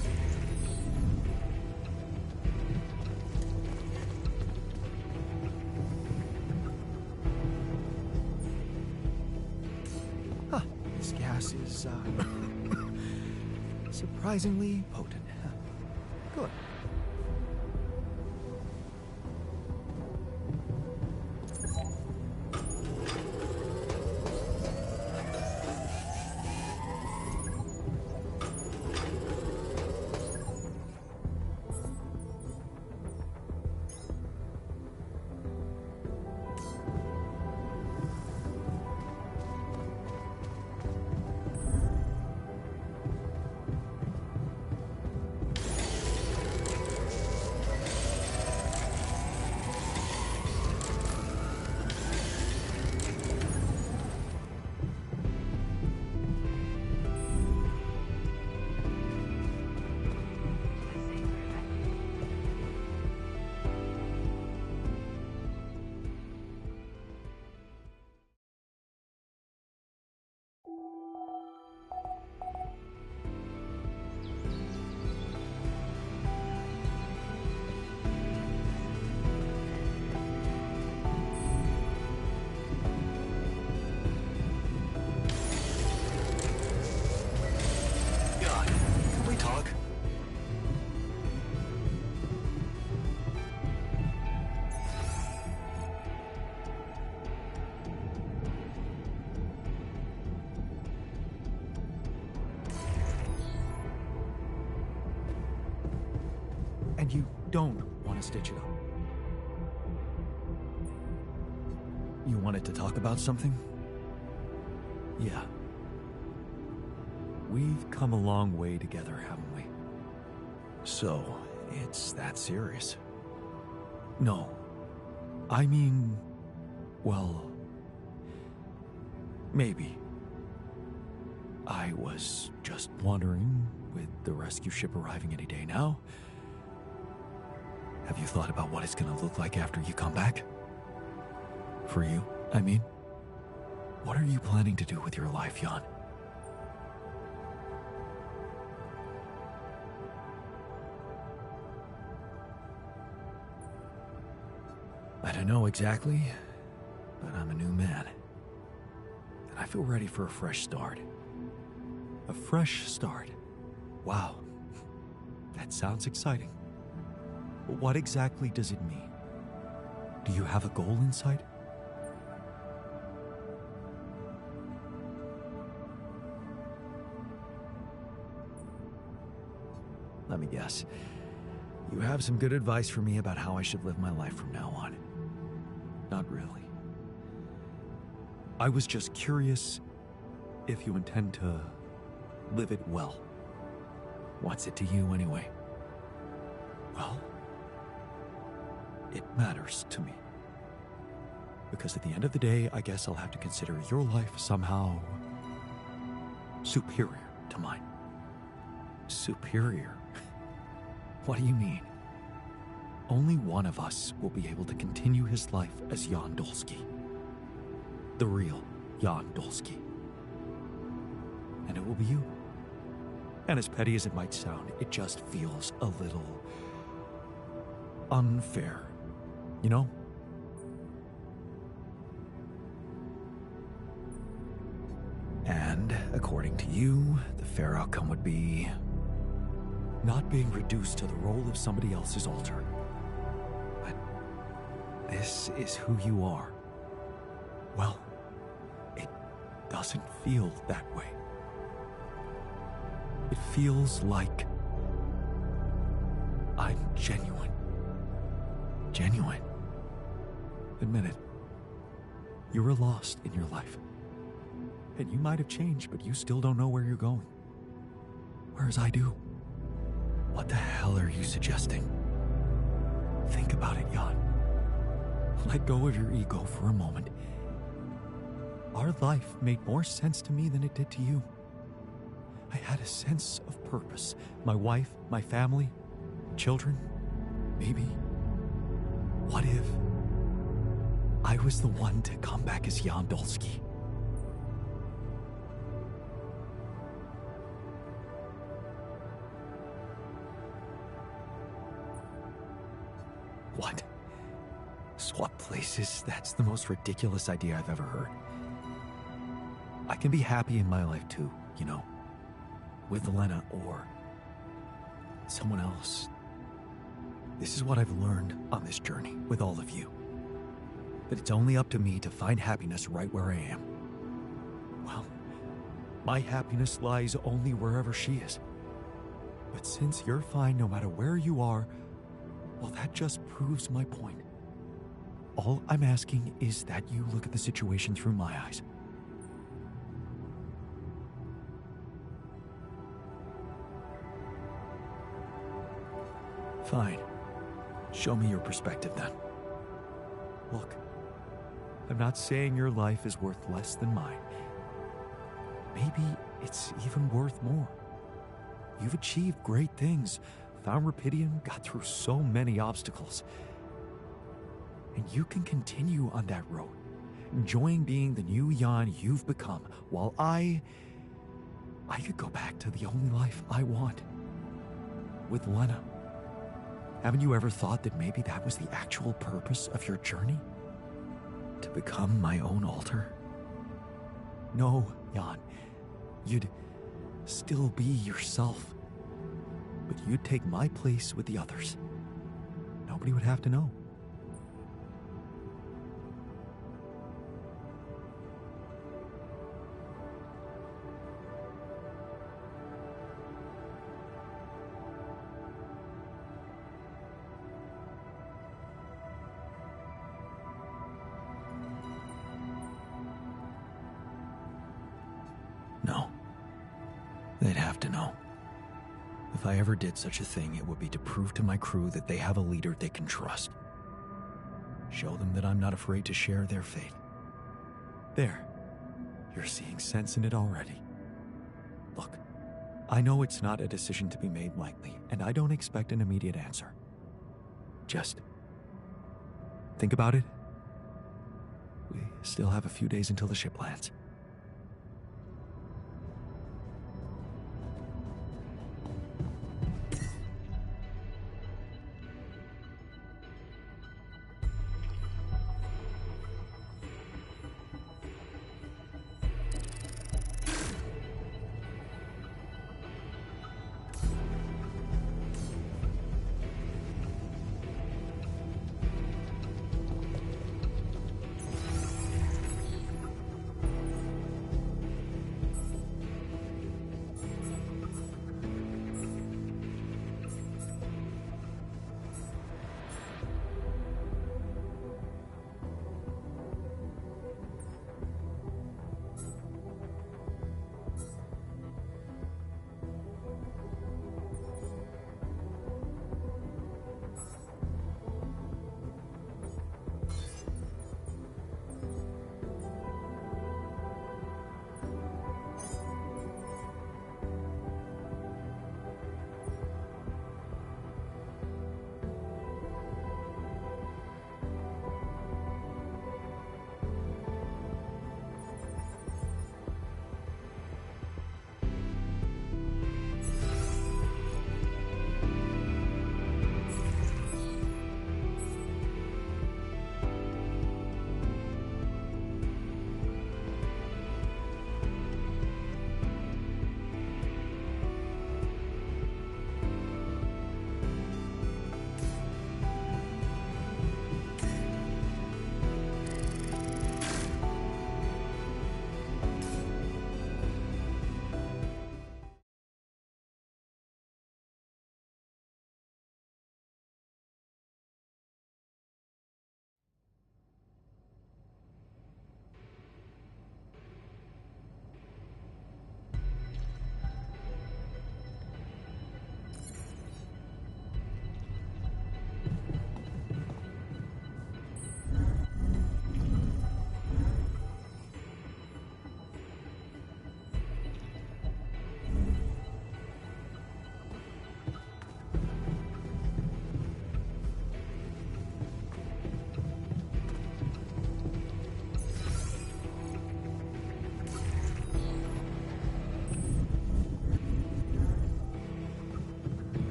Huh. This gas is, surprisingly potent. Good. And you don't want to stitch it up. You wanted to talk about something? Yeah. We've come a long way together, haven't we? So, it's that serious? No. I mean, well, maybe. I was just wondering, with the rescue ship arriving any day now, have you thought about what it's gonna look like after you come back? For you, I mean. What are you planning to do with your life, Jan? I don't know exactly, but I'm a new man. And I feel ready for a fresh start. A fresh start. Wow. That sounds exciting. But what exactly does it mean? Do you have a goal in sight? Let me guess. You have some good advice for me about how I should live my life from now on. Not really. I was just curious if you intend to live it well. What's it to you anyway? Well, it matters to me. Because at the end of the day, I guess I'll have to consider your life somehow superior to mine. Superior? What do you mean? Only one of us will be able to continue his life as Jan Dolsky. The real Jan Dolsky. And it will be you. And as petty as it might sound, it just feels a little unfair. You know? And according to you, the fair outcome would be not being reduced to the role of somebody else's altar. But this is who you are. Well, it doesn't feel that way. It feels like I'm genuine. Genuine. Admit it. You were lost in your life. And you might have changed, but you still don't know where you're going. Whereas I do. What the hell are you suggesting? Think about it, Jan. Let go of your ego for a moment. Our life made more sense to me than it did to you. I had a sense of purpose. My wife, my family, children, maybe. What if I was the one to come back as Jan Dolsky? Swap places? That's the most ridiculous idea I've ever heard. I can be happy in my life too, you know, with Elena or someone else. This is what I've learned on this journey with all of you. That it's only up to me to find happiness right where I am. Well, my happiness lies only wherever she is. But since you're fine no matter where you are, well, that just proves my point. All I'm asking is that you look at the situation through my eyes. Fine. Show me your perspective then. Look, I'm not saying your life is worth less than mine. Maybe it's even worth more. You've achieved great things, found Rapidium, got through so many obstacles. And you can continue on that road, enjoying being the new Jan you've become, while I could go back to the only life I want. With Lena. Haven't you ever thought that maybe that was the actual purpose of your journey? To become my own altar? No, Jan. You'd still be yourself. But you'd take my place with the others. Nobody would have to know. No. They'd have to know. If I ever did such a thing, it would be to prove to my crew that they have a leader they can trust. Show them that I'm not afraid to share their fate. There. You're seeing sense in it already. Look, I know it's not a decision to be made lightly, and I don't expect an immediate answer. Just think about it. We still have a few days until the ship lands.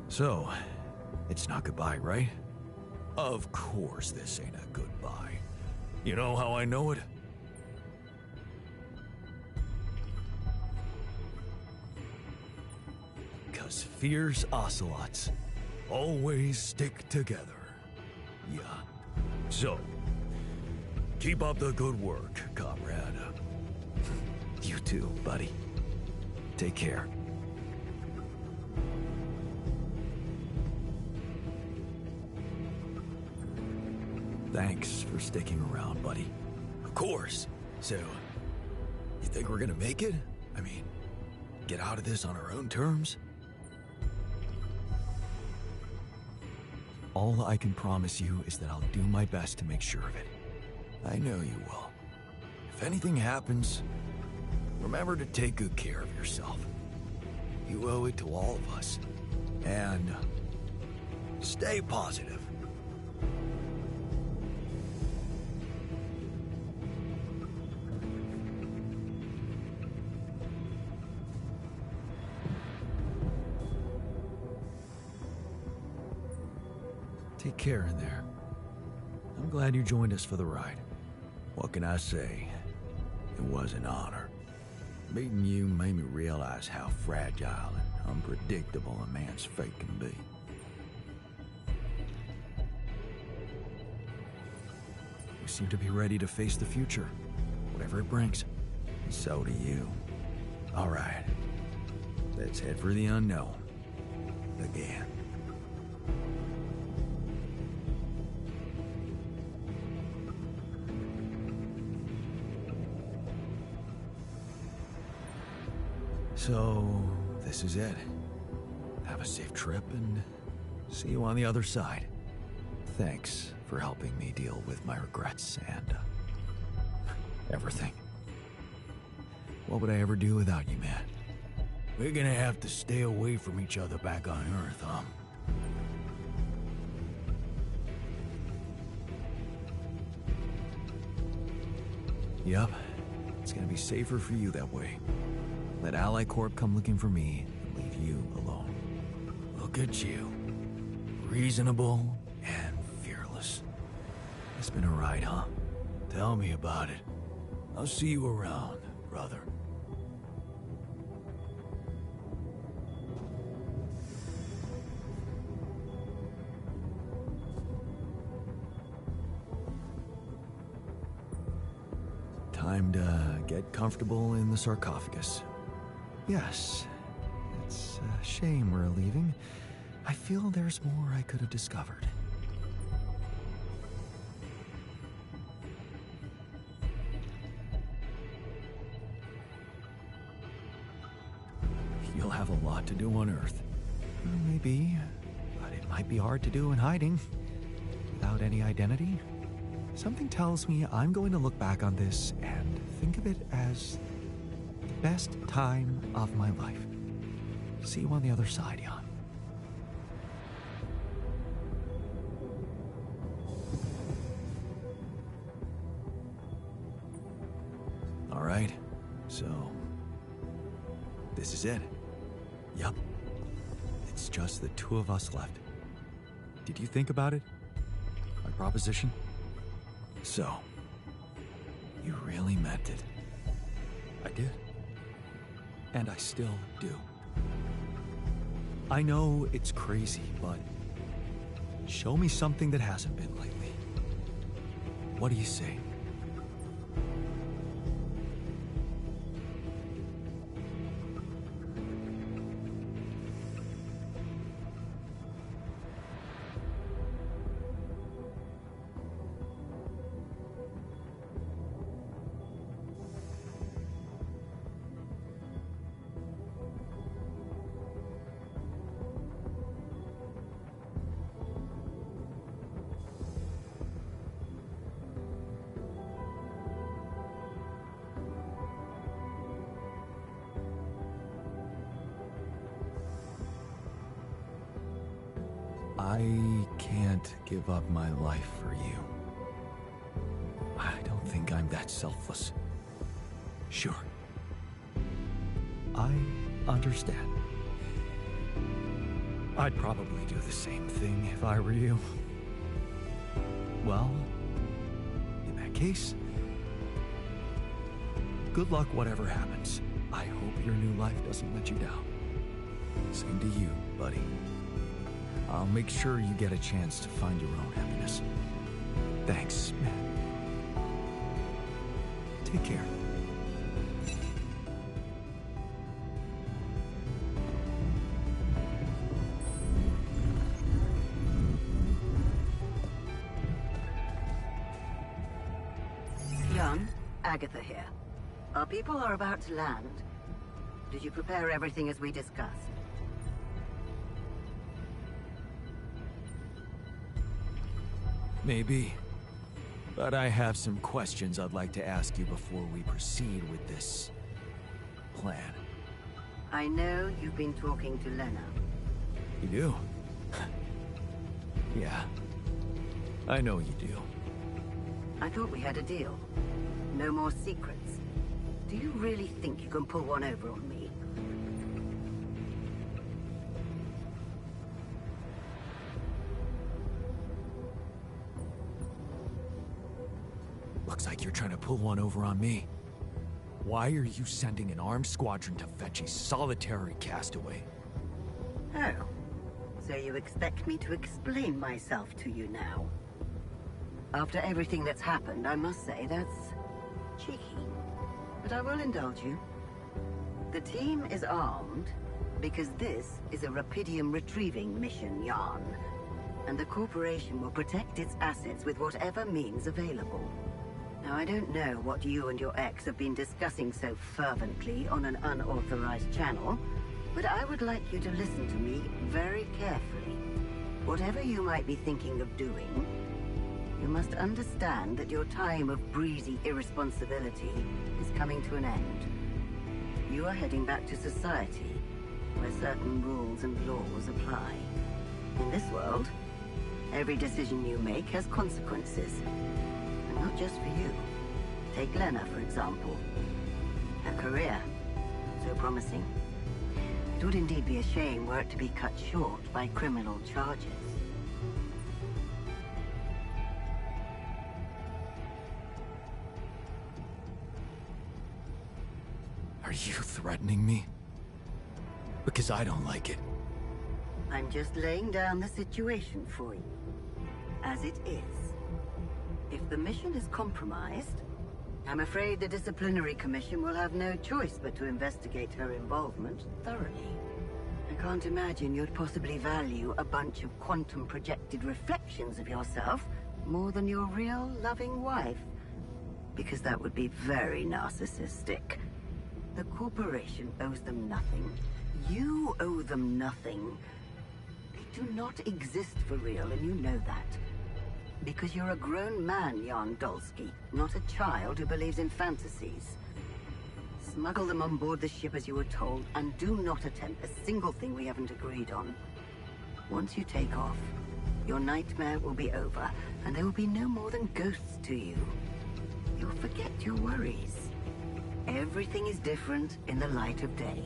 So, it's not goodbye, right? Of course this ain't a goodbye. You know how I know it? Because fierce ocelots always stick together. Yeah. So, keep up the good work, comrade. You too, buddy. Take care. Thanks for sticking around, buddy. Of course. So, you think we're gonna make it? I mean, get out of this on our own terms? All I can promise you is that I'll do my best to make sure of it. I know you will. If anything happens, remember to take good care of yourself. You owe it to all of us. And stay positive. Take care in there. I'm glad you joined us for the ride. What can I say? It was an honor. Meeting you made me realize how fragile and unpredictable a man's fate can be. You seem to be ready to face the future, whatever it brings. So do you. All right. Let's head for the unknown. Again. So, this is it. Have a safe trip and see you on the other side. Thanks for helping me deal with my regrets and everything. What would I ever do without you, man? We're gonna have to stay away from each other back on Earth, huh? Yep. It's gonna be safer for you that way. Let Ally Corp come looking for me and leave you alone. Look at you. Reasonable and fearless. It's been a ride, huh? Tell me about it. I'll see you around, brother. Time to get comfortable in the sarcophagus. Yes, it's a shame we're leaving. I feel there's more I could have discovered. You'll have a lot to do on Earth. Maybe, but it might be hard to do in hiding. Without any identity. Something tells me I'm going to look back on this and think of it as the best time of my life. See you on the other side, Jan. All right, so this is it. Yup. It's just the two of us left. Did you think about it? My proposition? So, you really meant it. I did. And I still do. I know it's crazy, but show me something that hasn't been lately. What do you say? I can't give up my life for you. I don't think I'm that selfless. Sure. I understand. I'd probably do the same thing if I were you. Well, in that case, good luck whatever happens. I hope your new life doesn't let you down. Same to you, buddy. I'll make sure you get a chance to find your own happiness. Thanks, man. Take care. Jan, Agatha here. Our people are about to land. Did you prepare everything as we discussed? Maybe. But I have some questions I'd like to ask you before we proceed with this plan. I know you've been talking to Lena. You do? Yeah. I know you do. I thought we had a deal. No more secrets. Do you really think you can pull one over on me? Looks like you're trying to pull one over on me. Why are you sending an armed squadron to fetch a solitary castaway? Oh. So you expect me to explain myself to you now? After everything that's happened, I must say that's cheeky. But I will indulge you. The team is armed because this is a Rapidium retrieving mission, Jan. And the corporation will protect its assets with whatever means available. Now, I don't know what you and your ex have been discussing so fervently on an unauthorized channel, but I would like you to listen to me very carefully. Whatever you might be thinking of doing, you must understand that your time of breezy irresponsibility is coming to an end. You are heading back to society, where certain rules and laws apply. In this world, every decision you make has consequences. And not just for you. Take Lena, for example. Her career, so promising. It would indeed be a shame were it to be cut short by criminal charges. Are you threatening me? Because I don't like it. I'm just laying down the situation for you. As it is. If the mission is compromised, I'm afraid the disciplinary commission will have no choice but to investigate her involvement thoroughly. I can't imagine you'd possibly value a bunch of quantum-projected reflections of yourself more than your real loving wife, because that would be very narcissistic. The corporation owes them nothing. You owe them nothing. They do not exist for real, and you know that. Because you're a grown man, Jan Dolsky, not a child who believes in fantasies. Smuggle them on board the ship as you were told, and do not attempt a single thing we haven't agreed on. Once you take off, your nightmare will be over, and there will be no more than ghosts to you. You'll forget your worries. Everything is different in the light of day.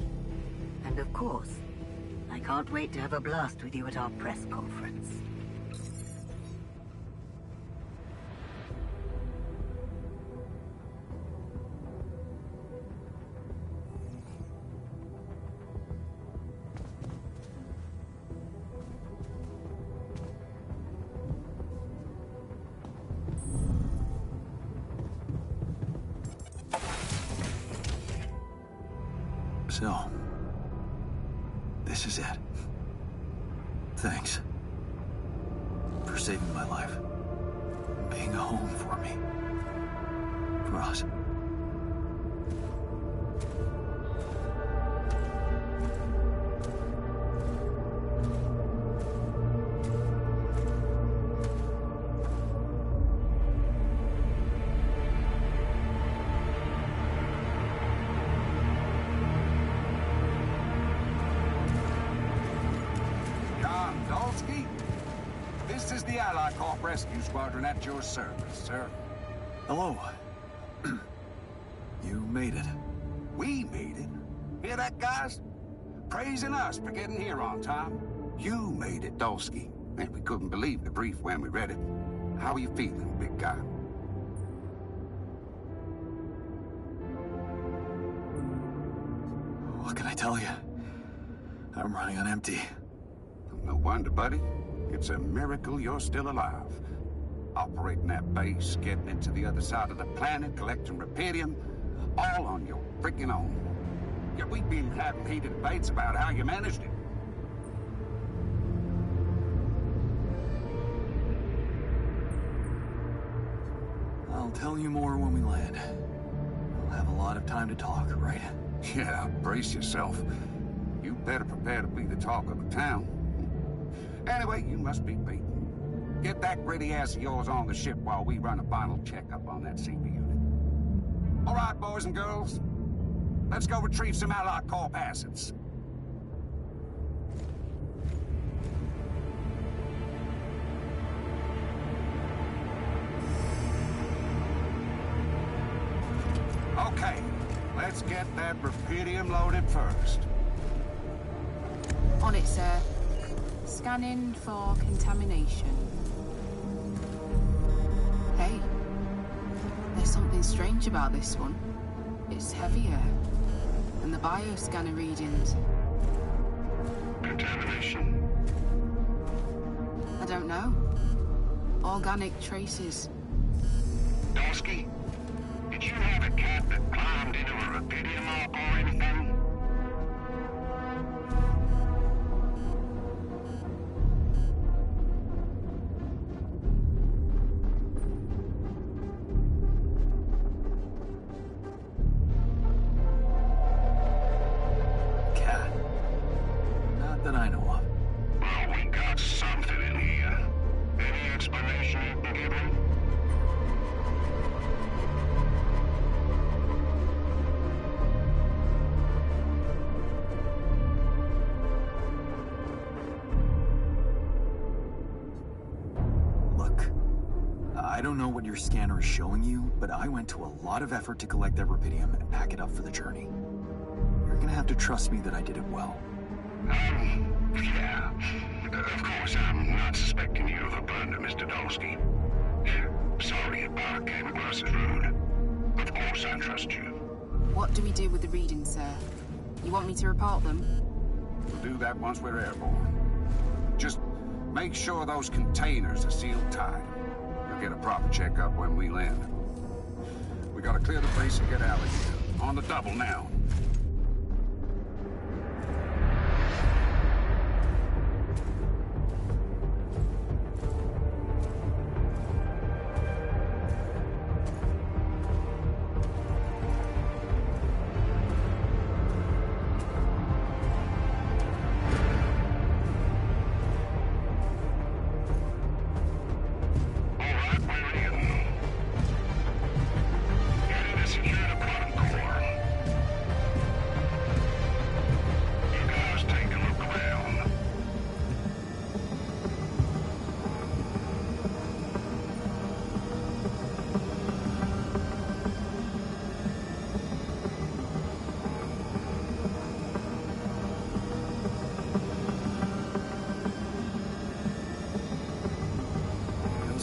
And of course, I can't wait to have a blast with you at our press conference. So, this is it. Thanks for saving my life, being a home for me, for us. Rescue Squadron at your service, sir. Hello. You made it. We made it. Hear that, guys? Praising us for getting here on time. You made it, Dolsky. And we couldn't believe the brief when we read it. How are you feeling, big guy? What can I tell you? I'm running on empty. No wonder, buddy. It's a miracle you're still alive. Operating that base, getting into the other side of the planet, collecting Repedium, all on your freaking own. Yet we've been having heated debates about how you managed it. I'll tell you more when we land. We'll have a lot of time to talk, right? Yeah, brace yourself. You better prepare to be the talk of the town. Anyway, you must be beaten. Get that gritty ass of yours on the ship while we run a final checkup on that CB unit. All right, boys and girls. Let's go retrieve some Allied corp assets. Okay, let's get that Repedium loaded first. On it, sir. Scanning for contamination. Hey, there's something strange about this one. It's heavier. And the bioscanner readings. Contamination? I don't know. Organic traces. Dolsky, did you have a cat that climbed into a Repedium arc or anything? That I know of. Well, we got something in here. Any explanation you can give me? Look, I don't know what your scanner is showing you, but I went to a lot of effort to collect that Repedium and pack it up for the journey. You're gonna have to trust me that I did it well. Yeah. Of course, I'm not suspecting you of a blunder, Mr. Dolsky. Sorry if I came across as rude. Of course I trust you. What do we do with the readings, sir? You want me to report them? We'll do that once we're airborne. Just make sure those containers are sealed tight. You'll get a proper checkup when we land. We gotta clear the base and get out of here. On the double now.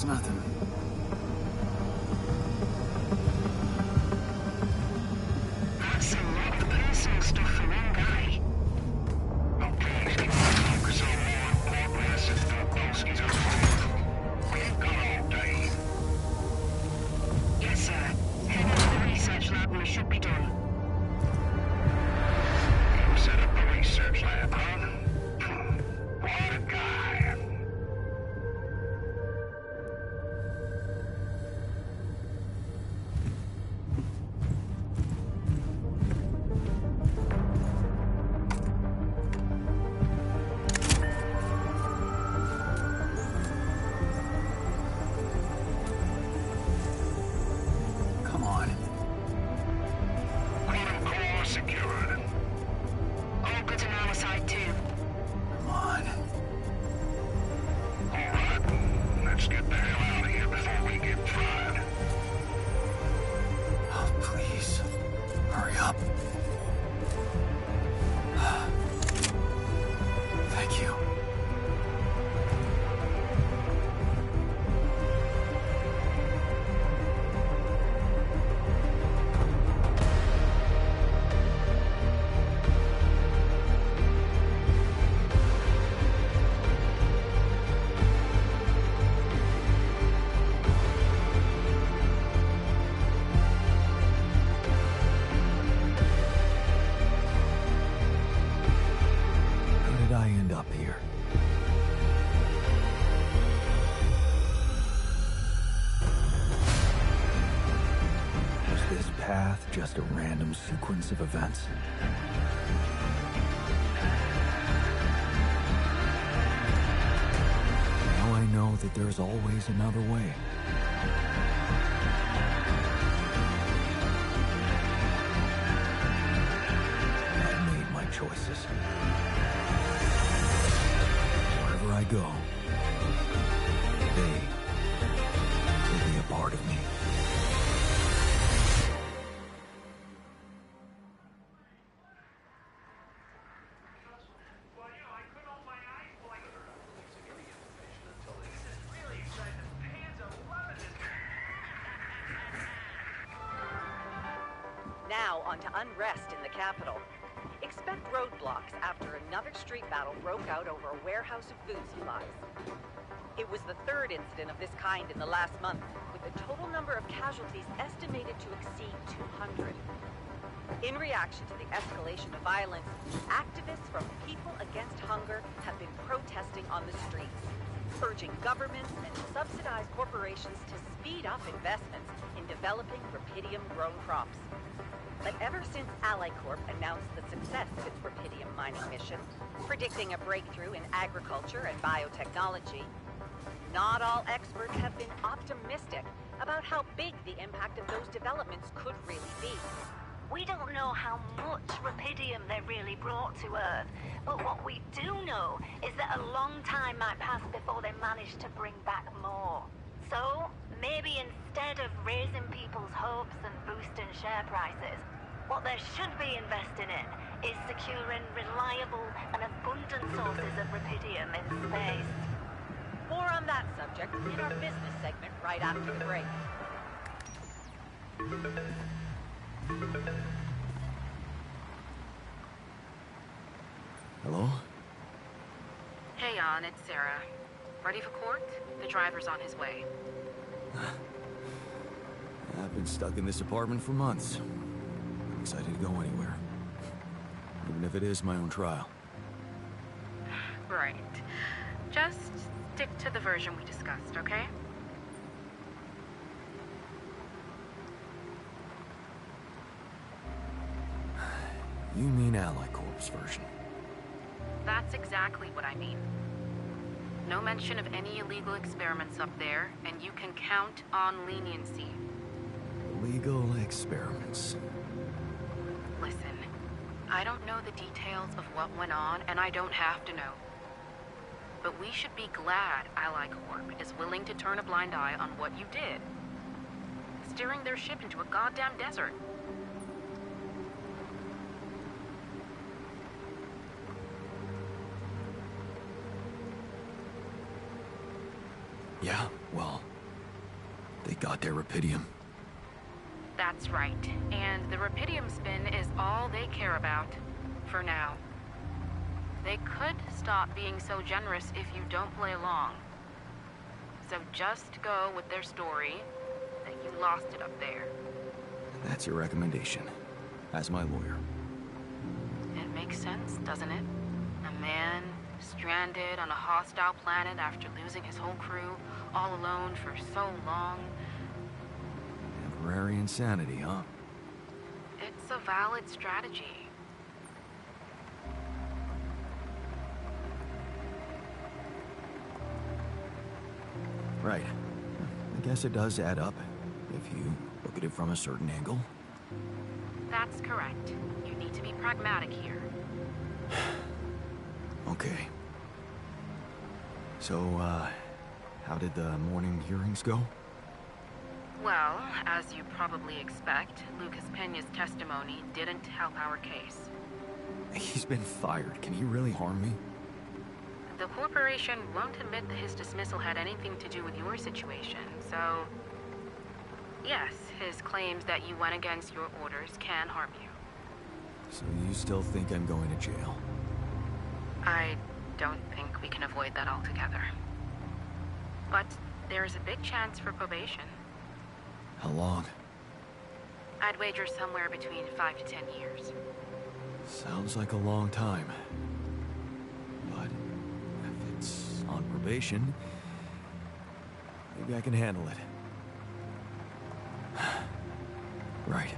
Nothing. That's a lot of personal stuff for one guy. Okay, focus on more important assets than Dolsky's own. We've got all day. Yes, sir. Head into the research lab and we should be done. You set up a research lab, huh? What a guy. I end up here? Was this path just a random sequence of events? Now I know that there's always another way. I've made my choices. Wherever I go, they will be a part of me. Now on to unrest in the capital. Expect roadblocks after another street battle broke out over a warehouse of food supplies. It was the third incident of this kind in the last month, with the total number of casualties estimated to exceed 200. In reaction to the escalation of violence, activists from People Against Hunger have been protesting on the streets, urging governments and subsidized corporations to speed up investments in developing rubidium-grown crops. But ever since AlliCorp announced the success of its rubidium mining mission, predicting a breakthrough in agriculture and biotechnology, not all experts have been optimistic about how big the impact of those developments could really be. We don't know how much rubidium they really brought to Earth, but what we do know is that a long time might pass before they manage to bring back more. So, maybe instead of raising people's hopes and boosting share prices, what they should be investing in is securing reliable and abundant sources of rubidium in space. More on that subject in our business segment right after the break. Hello? Hey, Jan, it's Sarah. Ready for court? The driver's on his way. I've been stuck in this apartment for months. I'm excited to go anywhere. Even if it is my own trial. Right. Just stick to the version we discussed, okay? You mean AlliCorp's version? That's exactly what I mean. No mention of any illegal experiments up there, and you can count on leniency. Illegal experiments. Listen, I don't know the details of what went on, and I don't have to know. But we should be glad AlliCorp is willing to turn a blind eye on what you did. Steering their ship into a goddamn desert. Yeah, well, they got their rubidium. That's right. And the rubidium spin is all they care about. For now. They could stop being so generous if you don't play along. So just go with their story that you lost it up there. That's your recommendation, as my lawyer. It makes sense, doesn't it? A man stranded on a hostile planet after losing his whole crew, all alone for so long. Temporary insanity, huh? It's a valid strategy. Right. I guess it does add up, if you look at it from a certain angle. That's correct. You need to be pragmatic here. Okay. So, how did the morning hearings go? Well, as you probably expect, Lucas Peña's testimony didn't help our case. He's been fired. Can he really harm me? The corporation won't admit that his dismissal had anything to do with your situation, so... Yes, his claims that you went against your orders can harm you. So you still think I'm going to jail? I don't think we can avoid that altogether. But there's a big chance for probation. How long? I'd wager somewhere between 5 to 10 years. Sounds like a long time. But probation, maybe I can handle it. Right.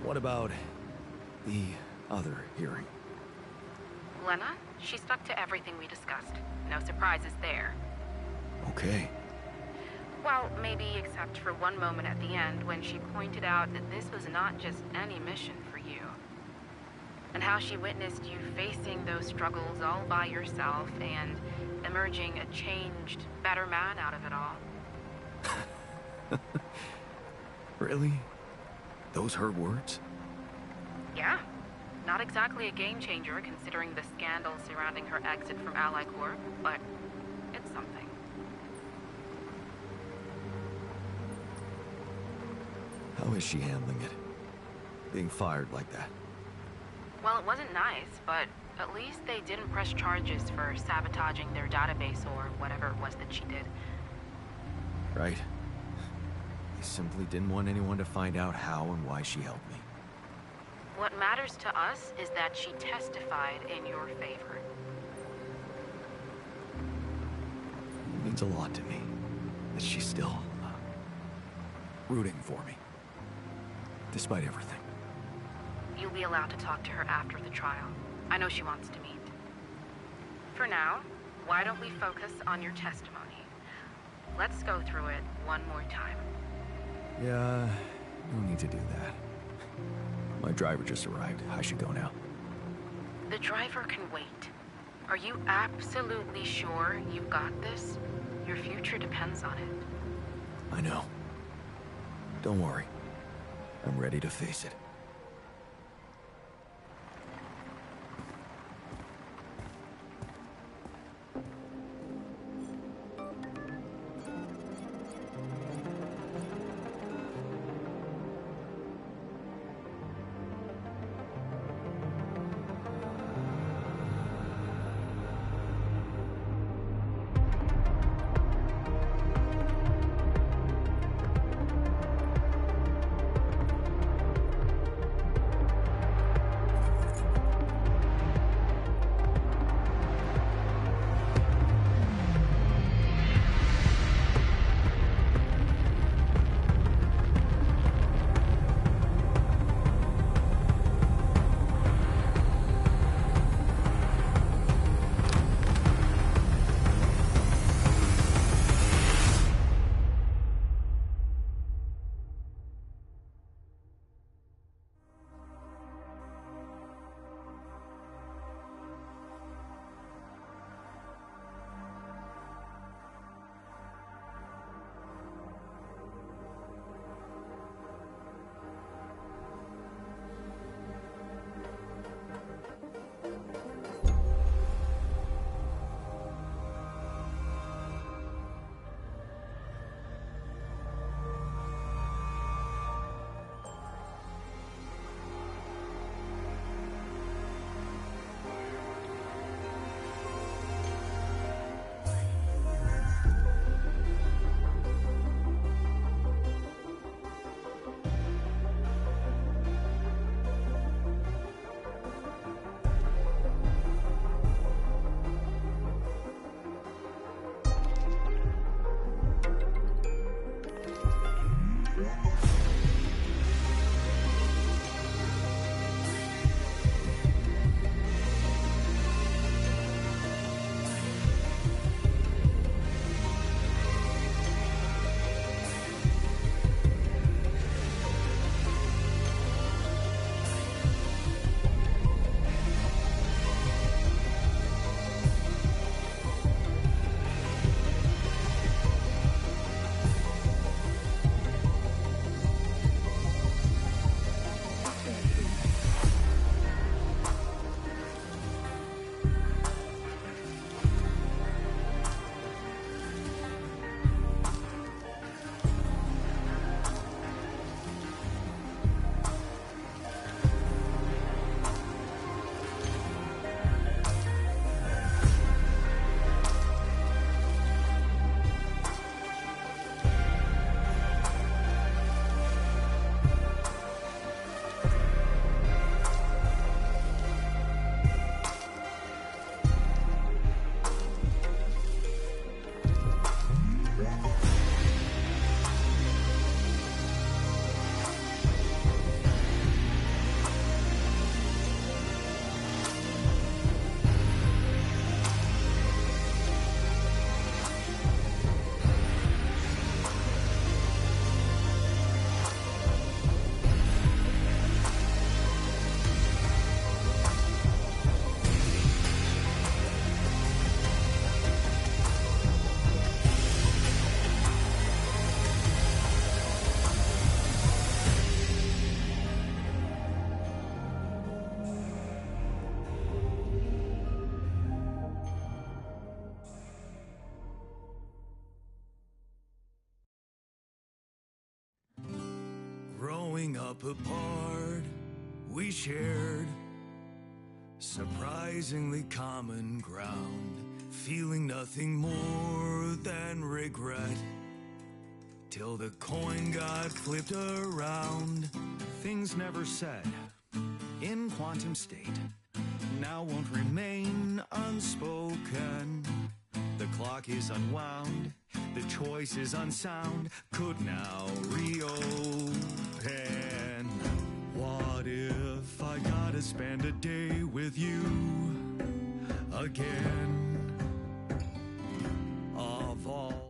What about the other hearing? Lena, she stuck to everything we discussed. No surprises there. Okay. Well, maybe except for one moment at the end when she pointed out that this was not just any mission for you. And how she witnessed you facing those struggles all by yourself and emerging a changed, better man out of it all. Really? Those her words? Yeah. Not exactly a game changer considering the scandal surrounding her exit from Ally Corp, but it's something. How is she handling it? Being fired like that? Well, it wasn't nice, but at least they didn't press charges for sabotaging their database or whatever it was that she did. Right. They simply didn't want anyone to find out how and why she helped me. What matters to us is that she testified in your favor. It means a lot to me that she's still rooting for me, despite everything. You'll be allowed to talk to her after the trial. I know she wants to meet. For now, why don't we focus on your testimony? Let's go through it one more time. Yeah, no need to do that. My driver just arrived. I should go now. The driver can wait. Are you absolutely sure you've got this? Your future depends on it. I know. Don't worry. I'm ready to face it. growing up apart, we shared surprisingly common ground, feeling nothing more than regret. Till the coin got flipped around. Things never said in quantum state now won't remain unspoken. The clock is unwound, the choice is unsound, could now reopen. What if I gotta spend a day with you again? Of all